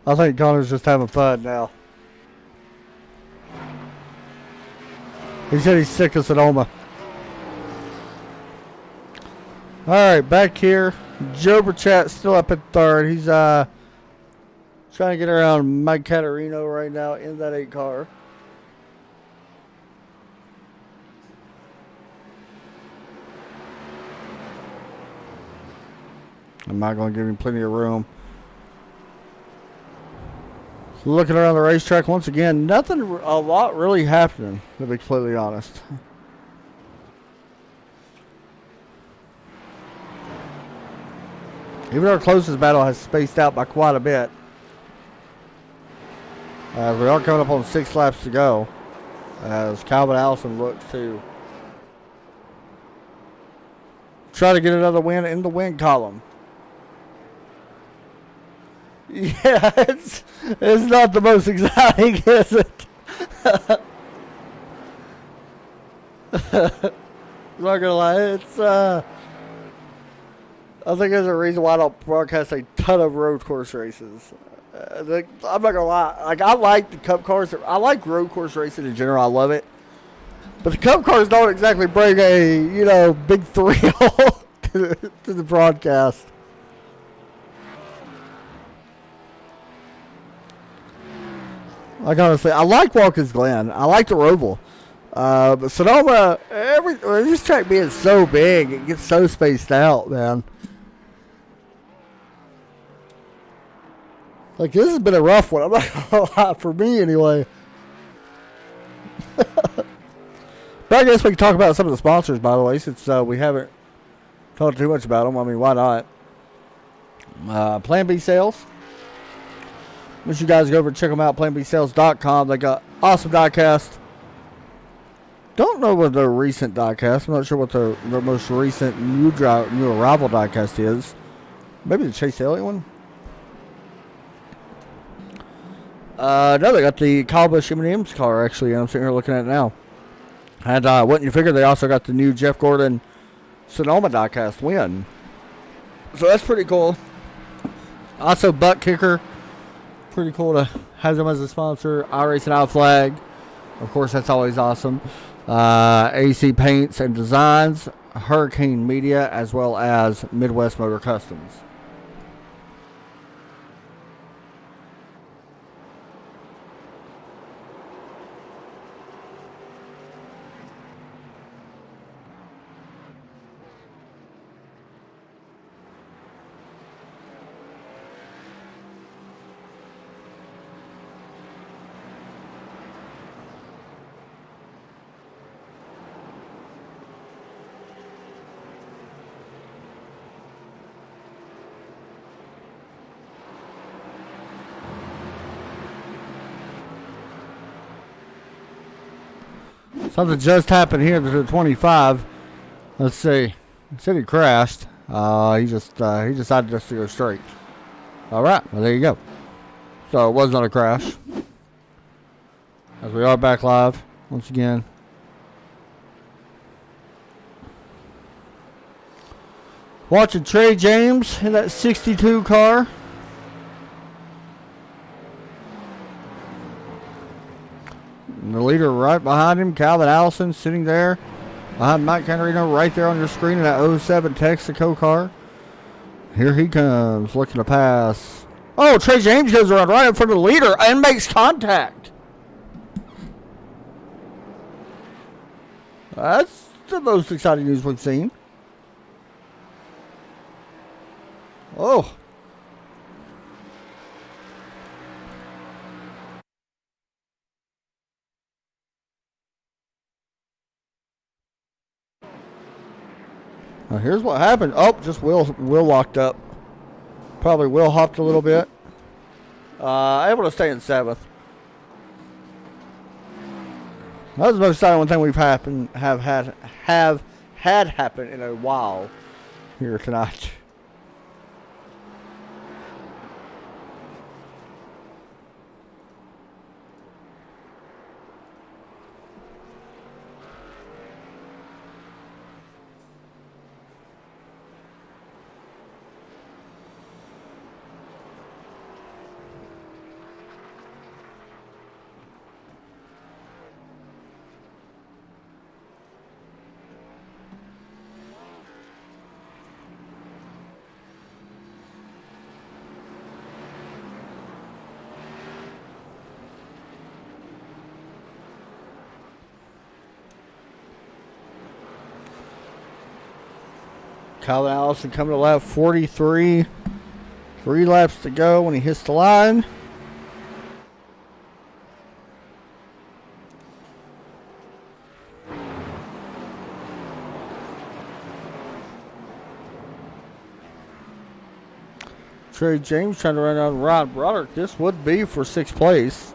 I think Connor's just having fun now. He said he's sick of Sonoma. Alright, back here. Joe Burchett's still up at third. He's trying to get around Mike Katharina right now in that 8 car. I'm not going to give him plenty of room. Looking around the racetrack once again, a lot really happening, to be completely honest. Even our closest battle has spaced out by quite a bit. As we are coming up on 6 laps to go. As Calvin Allison looks to try to get another win in the win column. Yeah, it's not the most exciting, is it? I'm not gonna lie, it's I think there's a reason why I don't broadcast a ton of road course races. I'm not gonna lie, like I like the Cup cars. I like road course racing in general. I love it, but the Cup cars don't exactly bring a big thrill to the broadcast. Like honestly, I like Watkins Glen. I like the Roval. But Sonoma, this track being so big, it gets so spaced out, man. Like this has been a rough one. I'm not gonna lie, for me anyway. But I guess we can talk about some of the sponsors, by the way, since we haven't talked too much about them. I mean, why not? Plan B Sales. Wish you guys go over and check them out, planbsales.com. They got awesome diecast. Don't know what their recent diecast. I'm not sure what their most recent new arrival diecast is. Maybe the Chase Elliott one. No, they got the Kyle Busch M&M's car, actually, and I'm sitting here looking at it now. And wouldn't you figure they also got the new Jeff Gordon Sonoma diecast win. So that's pretty cool. Also, Butt Kicker. Pretty cool to have them as a sponsor. Iracing Out Flag. Of course, that's always awesome. AC Paints and Designs. Hurricane Media, as well as Midwest Motor Customs. Something just happened here to the 25. Let's see. He said he crashed. He decided just to go straight. All right. Well, there you go. So it was not a crash. As we are back live once again. Watching Trey James in that 62 car. And the leader right behind him, Calvin Allison, sitting there behind Mike Katharina, right there on your screen in that 07 Texaco car. Here he comes, looking to pass. Oh, Trey James goes around right in front of the leader and makes contact. That's the most exciting news we've seen. Oh. Now here's what happened. Oh, just Will locked up. Probably Will hopped a little bit. Able to stay in 7th. That was the most exciting thing we've had happen in a while here tonight. Calvin Allison coming to lap 43. 3 laps to go when he hits the line. Trey James trying to run out Rod Broderick. This would be for 6th place.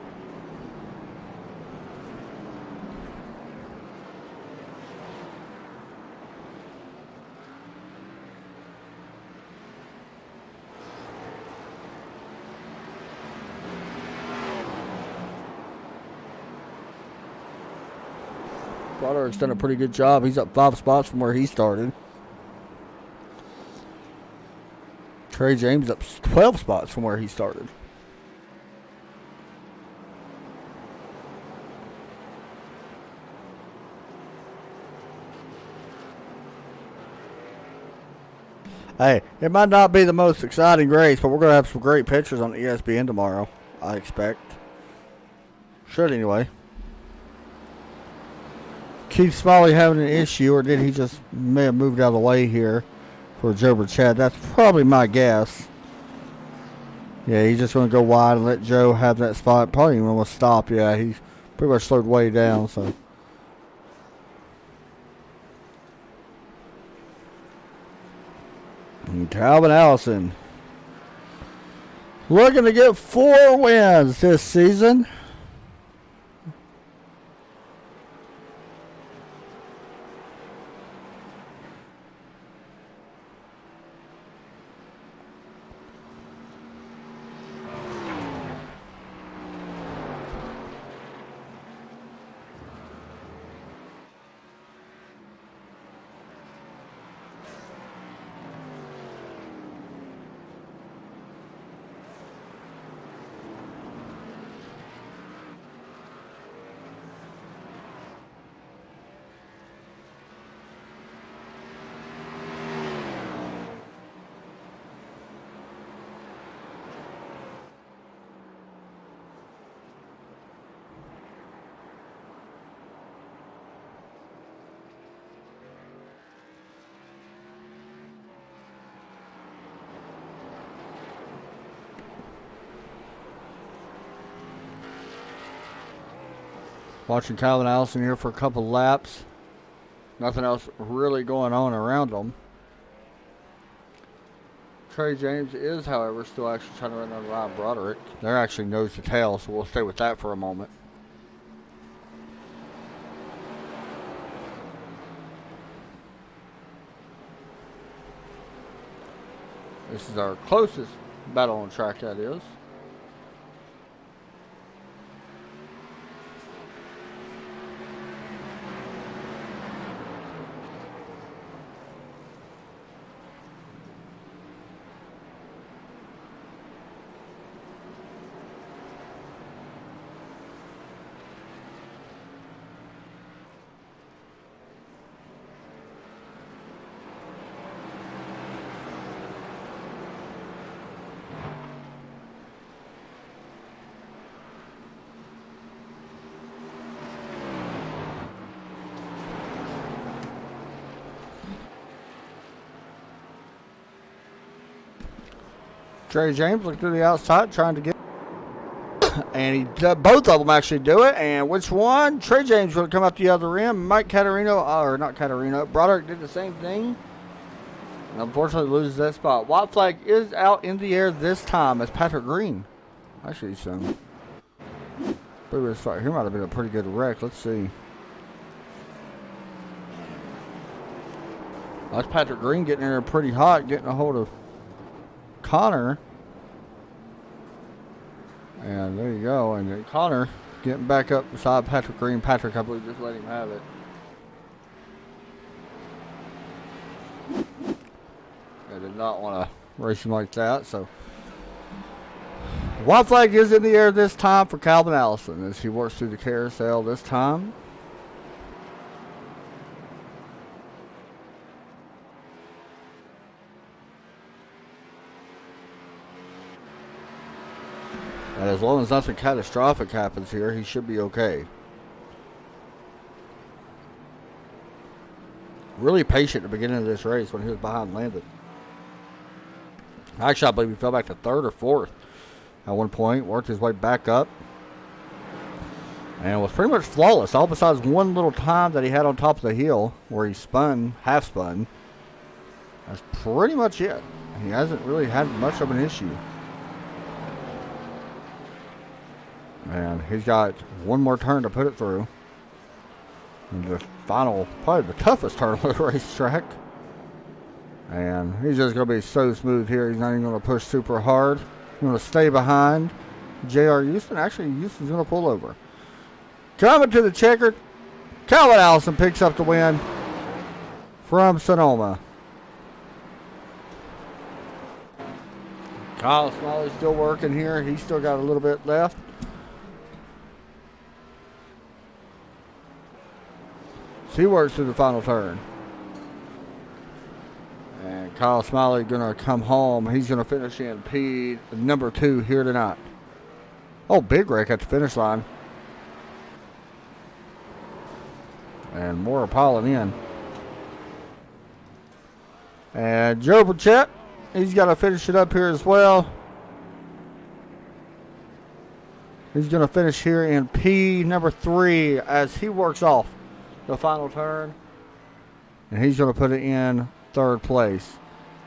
Broderick's done a pretty good job. He's up 5 spots from where he started. Trey James up 12 spots from where he started. Hey, it might not be the most exciting race, but we're going to have some great pictures on ESPN tomorrow, I expect. Should anyway. Keith Smalley having an issue, or did he just may have moved out of the way here for Joe Burchett? That's probably my guess. Yeah, he's just going to go wide and let Joe have that spot. Probably even want to stop. Yeah, he's pretty much slowed way down. So. And Calvin Allison looking to get 4 wins this season. Watching Calvin Allison here for a couple laps. Nothing else really going on around him. Trey James is, however, still actually trying to run on Rod Broderick. They're actually nose to tail, so we'll stay with that for a moment. This is our closest battle on track, that is. Trey James looking to the outside, trying to get, and both of them actually do it. And which one? Trey James going to come up the other end. Broderick did the same thing. And unfortunately loses that spot. White flag is out in the air this time as Patrick Green. Actually, some. This right here might have been a pretty good wreck. Let's see. That's Patrick Green getting in there pretty hot, getting a hold of Connor. And there you go. And then Connor getting back up beside Patrick Green. Patrick, I believe, just let him have it. I did not want to race him like that. So, white flag is in the air this time for Calvin Allison as he works through the carousel this time. And as long as nothing catastrophic happens here, he should be okay. Really patient at the beginning of this race when he was behind Landon. Actually, I believe he fell back to third or fourth at one point. Worked his way back up. And was pretty much flawless. All besides one little time that he had on top of the hill where he spun, half spun. That's pretty much it. He hasn't really had much of an issue. And he's got one more turn to put it through. And the final, probably the toughest turn on the racetrack. And he's just going to be so smooth here. He's not even going to push super hard. He's going to stay behind J.R. Houston. Actually, Houston's going to pull over. Coming to the checkered, Calvin Allison picks up the win from Sonoma. Kyle Smalley's still working here. He's still got a little bit left. He works through the final turn. And Kyle Smiley going to come home. He's going to finish in P number 2 here tonight. Oh, big wreck at the finish line. And more piling in. And Joe Burchett, he's got to finish it up here as well. He's going to finish here in P number 3 as he works off the final turn, and he's going to put it in third place.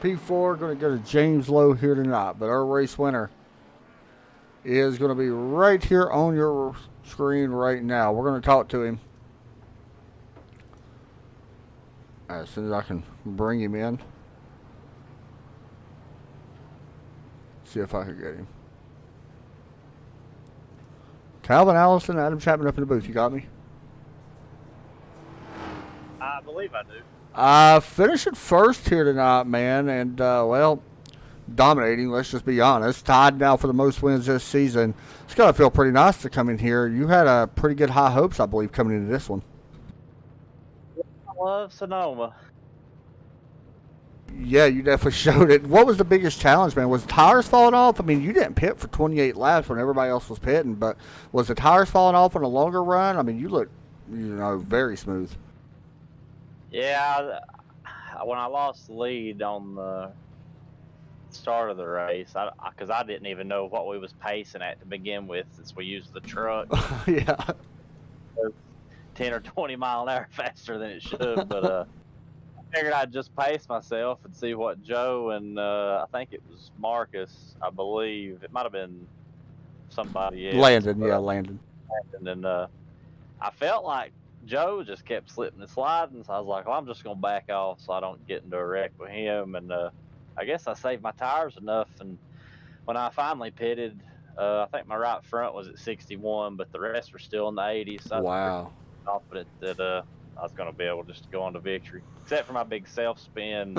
P4 going to go to James Lowe here tonight, but our race winner is going to be right here on your screen right now. We're going to talk to him as soon as I can bring him in. See if I can get him. Calvin Allison, Adam Chapman up in the booth. You got me? I believe I do. Finishing first here tonight, man, and, well, dominating, let's just be honest. Tied now for the most wins this season. It's got to feel pretty nice to come in here. You had a pretty good high hopes, I believe, coming into this one. I love Sonoma. Yeah, you definitely showed it. What was the biggest challenge, man? Was the tires falling off? I mean, you didn't pit for 28 laps when everybody else was pitting, but was the tires falling off in a longer run? I mean, you look, very smooth. Yeah, when I lost the lead on the start of the race, because I didn't even know what we was pacing at to begin with, since we used the truck. Yeah. 10 or 20 mile an hour faster than it should, but I figured I'd just pace myself and see what Joe and I think it was Marcus, I believe. It might have been somebody else. Landon. And I felt like Joe just kept slipping and sliding, so I was like, well, I'm just going to back off so I don't get into a wreck with him. And I guess I saved my tires enough, and when I finally pitted, I think my right front was at 61, but the rest were still in the 80s. So Wow. I was confident that I was going to be able just to go on to victory, except for my big self-spin.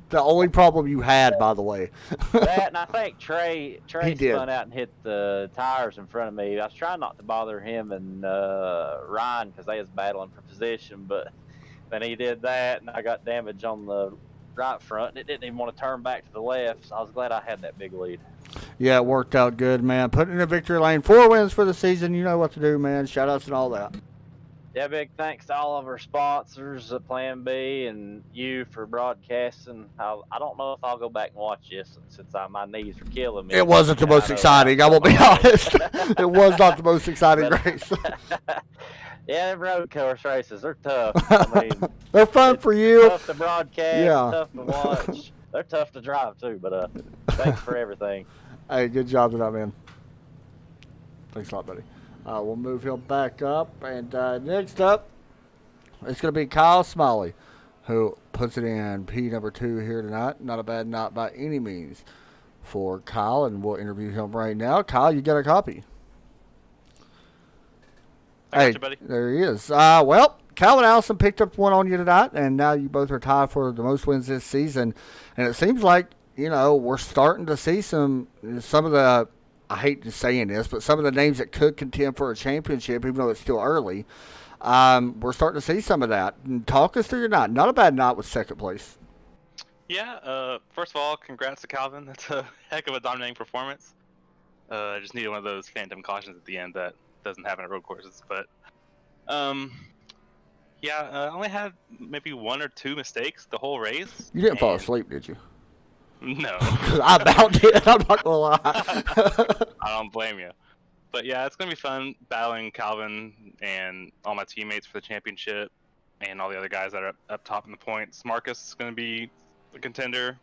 The only problem you had, by the way. That, and I think Trey did. spun out and hit the tires in front of me. I was trying not to bother him and Ryan because they was battling for position, but then he did that, and I got damage on the right front, and it didn't even want to turn back to the left, so I was glad I had that big lead. Yeah, it worked out good, man. Putting in a victory lane. 4 wins for the season. You know what to do, man. Shout-outs and all that. Yeah, big thanks to all of our sponsors at Plan B and you for broadcasting. I don't know if I'll go back and watch this since my knees are killing me. It wasn't the And I most know exciting. I will be Allison's honest. It was not the most exciting But- race. Yeah, them road course races, they're tough. I mean, They're fun it's for you. tough to broadcast, Yeah. tough to watch. They're tough to drive too, but thanks for everything. Hey, good job tonight, man. Thanks a lot, buddy. We'll move him back up. And next up, it's going to be Kyle Smalley, who puts it in P number 2 here tonight. Not a bad night by any means for Kyle, and we'll interview him right now. Kyle, you got a copy. I got you, buddy. There he is. Well, Kyle and Allison picked up one on you tonight, and now you both are tied for the most wins this season. And it seems like, we're starting to see some of the, I hate to saying this, but some of the names that could contend for a championship, even though it's still early, we're starting to see some of that. And talk us through your night. Not a bad night with second place. Yeah, first of all, congrats to Calvin. That's a heck of a dominating performance. I just needed one of those phantom cautions at the end that doesn't happen at road courses. But, yeah, I only had maybe 1 or 2 mistakes the whole race. You didn't fall asleep, did you? No. Because I about did. I'm not going to lie. I don't blame you. But yeah, it's going to be fun battling Calvin and all my teammates for the championship and all the other guys that are up top in the points. Marcus is going to be a contender.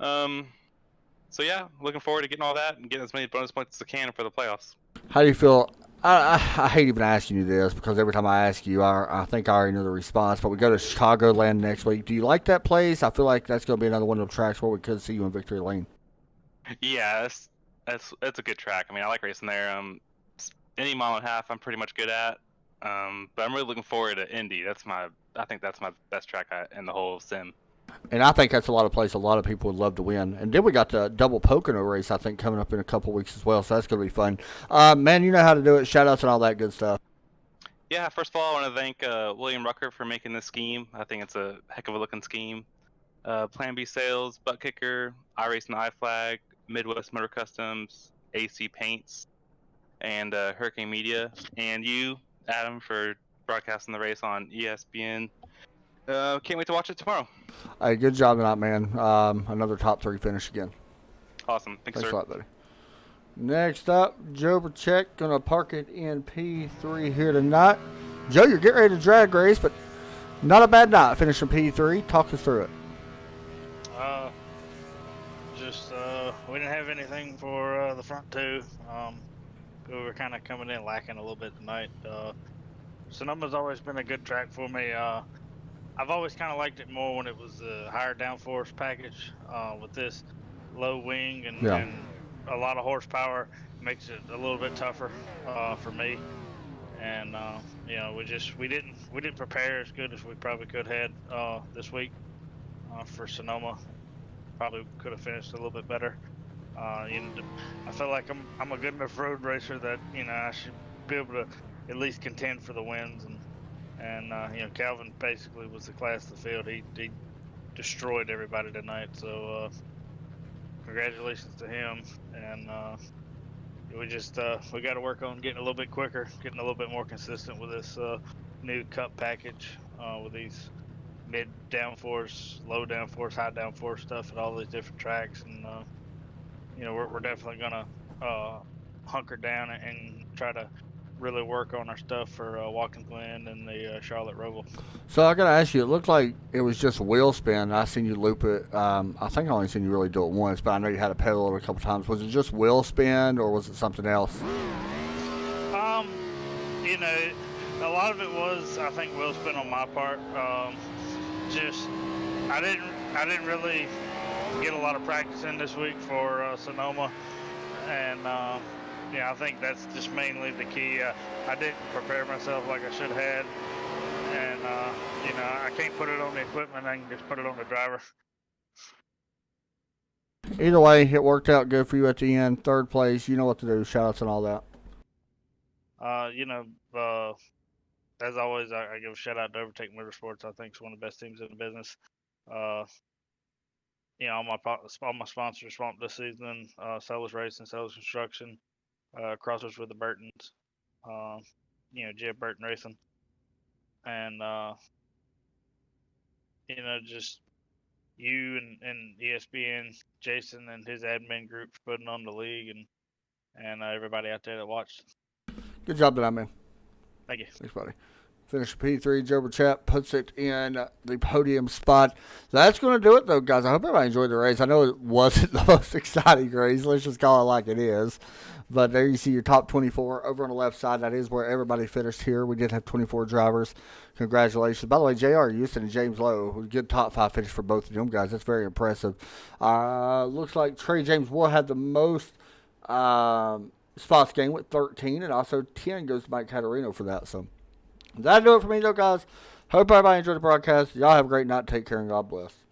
So yeah, looking forward to getting all that and getting as many bonus points as I can for the playoffs. How do you feel? I hate even asking you this because every time I ask you, I think I already know the response. But we go to Chicagoland next week. Do you like that place? I feel like that's going to be another one of the tracks where we could see you in victory lane. Yeah, it's a good track. I mean, I like racing there. Any mile and a half, I'm pretty much good at. But I'm really looking forward to Indy. I think that's my best track in the whole sim. And I think that's a lot of places a lot of people would love to win. And then we got the double Pocono race, I think, coming up in a couple weeks as well. So that's going to be fun. Man, you know how to do it. Shout outs and all that good stuff. Yeah, first of all, I want to thank William Rucker for making this scheme. I think it's a heck of a looking scheme. Plan B Sales, Butt Kicker, Iracing iFlag, Midwest Motor Customs, AC Paints, and Hurricane Media. And you, Adam, for broadcasting the race on ESPN. Can't wait to watch it tomorrow. Hey, good job tonight, man. Another top 3 finish again. Awesome. Thanks, Thanks sir. a lot, buddy. Next up, Joe Broderick, going to park it in P3 here tonight. Joe, you're getting ready to drag race, but not a bad night finishing P3. Talk us through it. We didn't have anything for the front 2. We were kind of coming in lacking a little bit tonight. Sonoma's always been a good track for me. I've always kind of liked it more when it was a higher downforce package. With this low wing and a lot of horsepower, makes it a little bit tougher for me. And we didn't prepare as good as we probably could have had this week for Sonoma. Probably could have finished a little bit better. I feel like I'm a good enough road racer that I should be able to at least contend for the wins. And Calvin basically was the class of the field. He destroyed everybody tonight. So congratulations to him. And we got to work on getting a little bit quicker, getting a little bit more consistent with this new cup package with these mid downforce, low downforce, high downforce stuff at all these different tracks. And we're definitely gonna hunker down and try to really work on our stuff for Watkins Glen and the Charlotte Roval. So I got to ask you, it looked like it was just wheel spin. I seen you loop it. I think I only seen you really do it once, but I know you had to pedal it a couple times. Was it just wheel spin or was it something else? A lot of it was, I think, wheel spin on my part. I didn't really get a lot of practice in this week for Sonoma, and I think that's just mainly the key. I didn't prepare myself like I should have had, and I can't put it on the equipment. I can just put it on the driver. Either way, it worked out good for you at the end. Third place, you know what to do. Shout outs and all that. As always, I give a shout out to Overtake Motorsports. I think it's one of the best teams in the business. All my sponsors swamped this season. Sellers Racing, Sellers Construction, Crossers with the Burtons. Pemberton Racing, and just you and ESPN, Jason and his admin group for putting on the league, and everybody out there that watched. Good job tonight, man. Thank you. Thanks, buddy. Finish P3. Joe Burchett puts it in the podium spot. That's going to do it, though, guys. I hope everybody enjoyed the race. I know it wasn't the most exciting race. Let's just call it like it is. But there you see your top 24 over on the left side. That is where everybody finished here. We did have 24 drivers. Congratulations. By the way, J.R. Houston and James Lowe, good top 5 finish for both of them, guys. That's very impressive. Looks like Trey James will have the most spots gained with 13, and also 10 goes to Mike Katharina for that. So that'll do it for me, though, guys. Hope everybody enjoyed the broadcast. Y'all have a great night. Take care, and God bless.